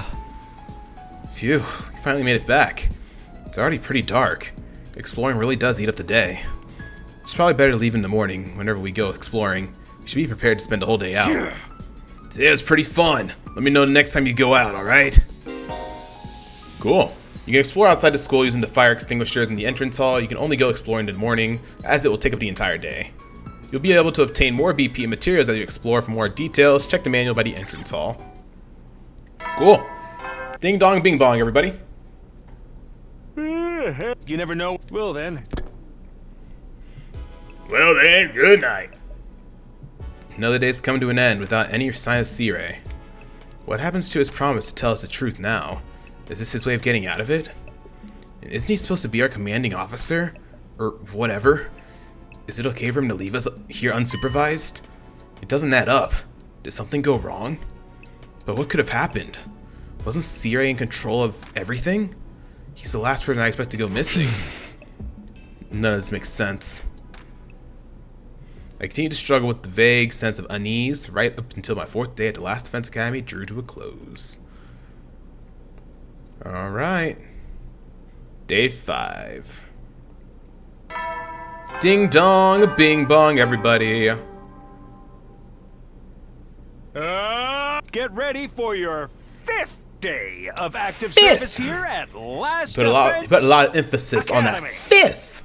Phew, we finally made it back. It's already pretty dark. Exploring really does eat up the day. It's probably better to leave in the morning whenever we go exploring. You should be prepared to spend the whole day out. Today was pretty fun. Let me know the next time you go out, alright? Cool. You can explore outside the school using the fire extinguishers in the entrance hall. You can only go exploring in the morning, as it will take up the entire day. You'll be able to obtain more BP and materials as you explore. For more details, check the manual by the entrance hall. Cool. Ding dong bing bong, everybody. You never know. Well then. Well then, good night. Another day's come to an end without any sign of Skye. What happens to his promise to tell us the truth now? Is this his way of getting out of it? And isn't he supposed to be our commanding officer? Or whatever? Is it okay for him to leave us here unsupervised? It doesn't add up. Did something go wrong? But what could have happened? Wasn't Skye in control of everything? He's the last person I expect to go missing. None of this makes sense. I continue to struggle with the vague sense of unease right up until my 4th day at the Last Defense Academy drew to a close. Alright. Day 5. Ding dong, bing bong, everybody. Get ready for your 5th day of active service here at Last Put a lot of emphasis on that. Fifth.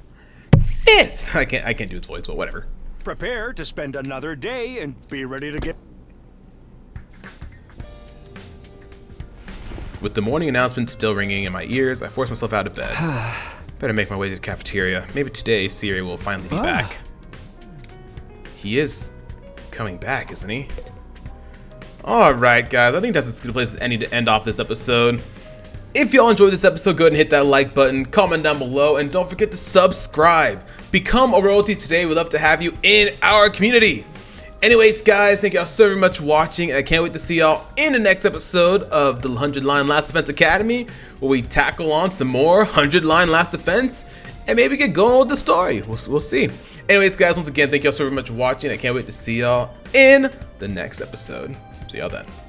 I can't do its voice, but whatever. Prepare to spend another day and be ready to get... With the morning announcement still ringing in my ears, I force myself out of bed. Better make my way to the cafeteria. Maybe today Skye will finally be back. He is coming back, isn't he? Alright, guys, I think that's as good a place as any to end off this episode. If y'all enjoyed this episode, go ahead and hit that like button, comment down below, and don't forget to subscribe. Become a royalty today. We'd love to have you in our community. Anyways, guys, thank y'all so very much for watching, and I can't wait to see y'all in the next episode of the 100-Line Last Defense Academy, where we tackle on some more 100-Line Last Defense, and maybe get going with the story. We'll see. Anyways, guys, once again, thank y'all so very much for watching. I can't wait to see y'all in the next episode. See y'all then.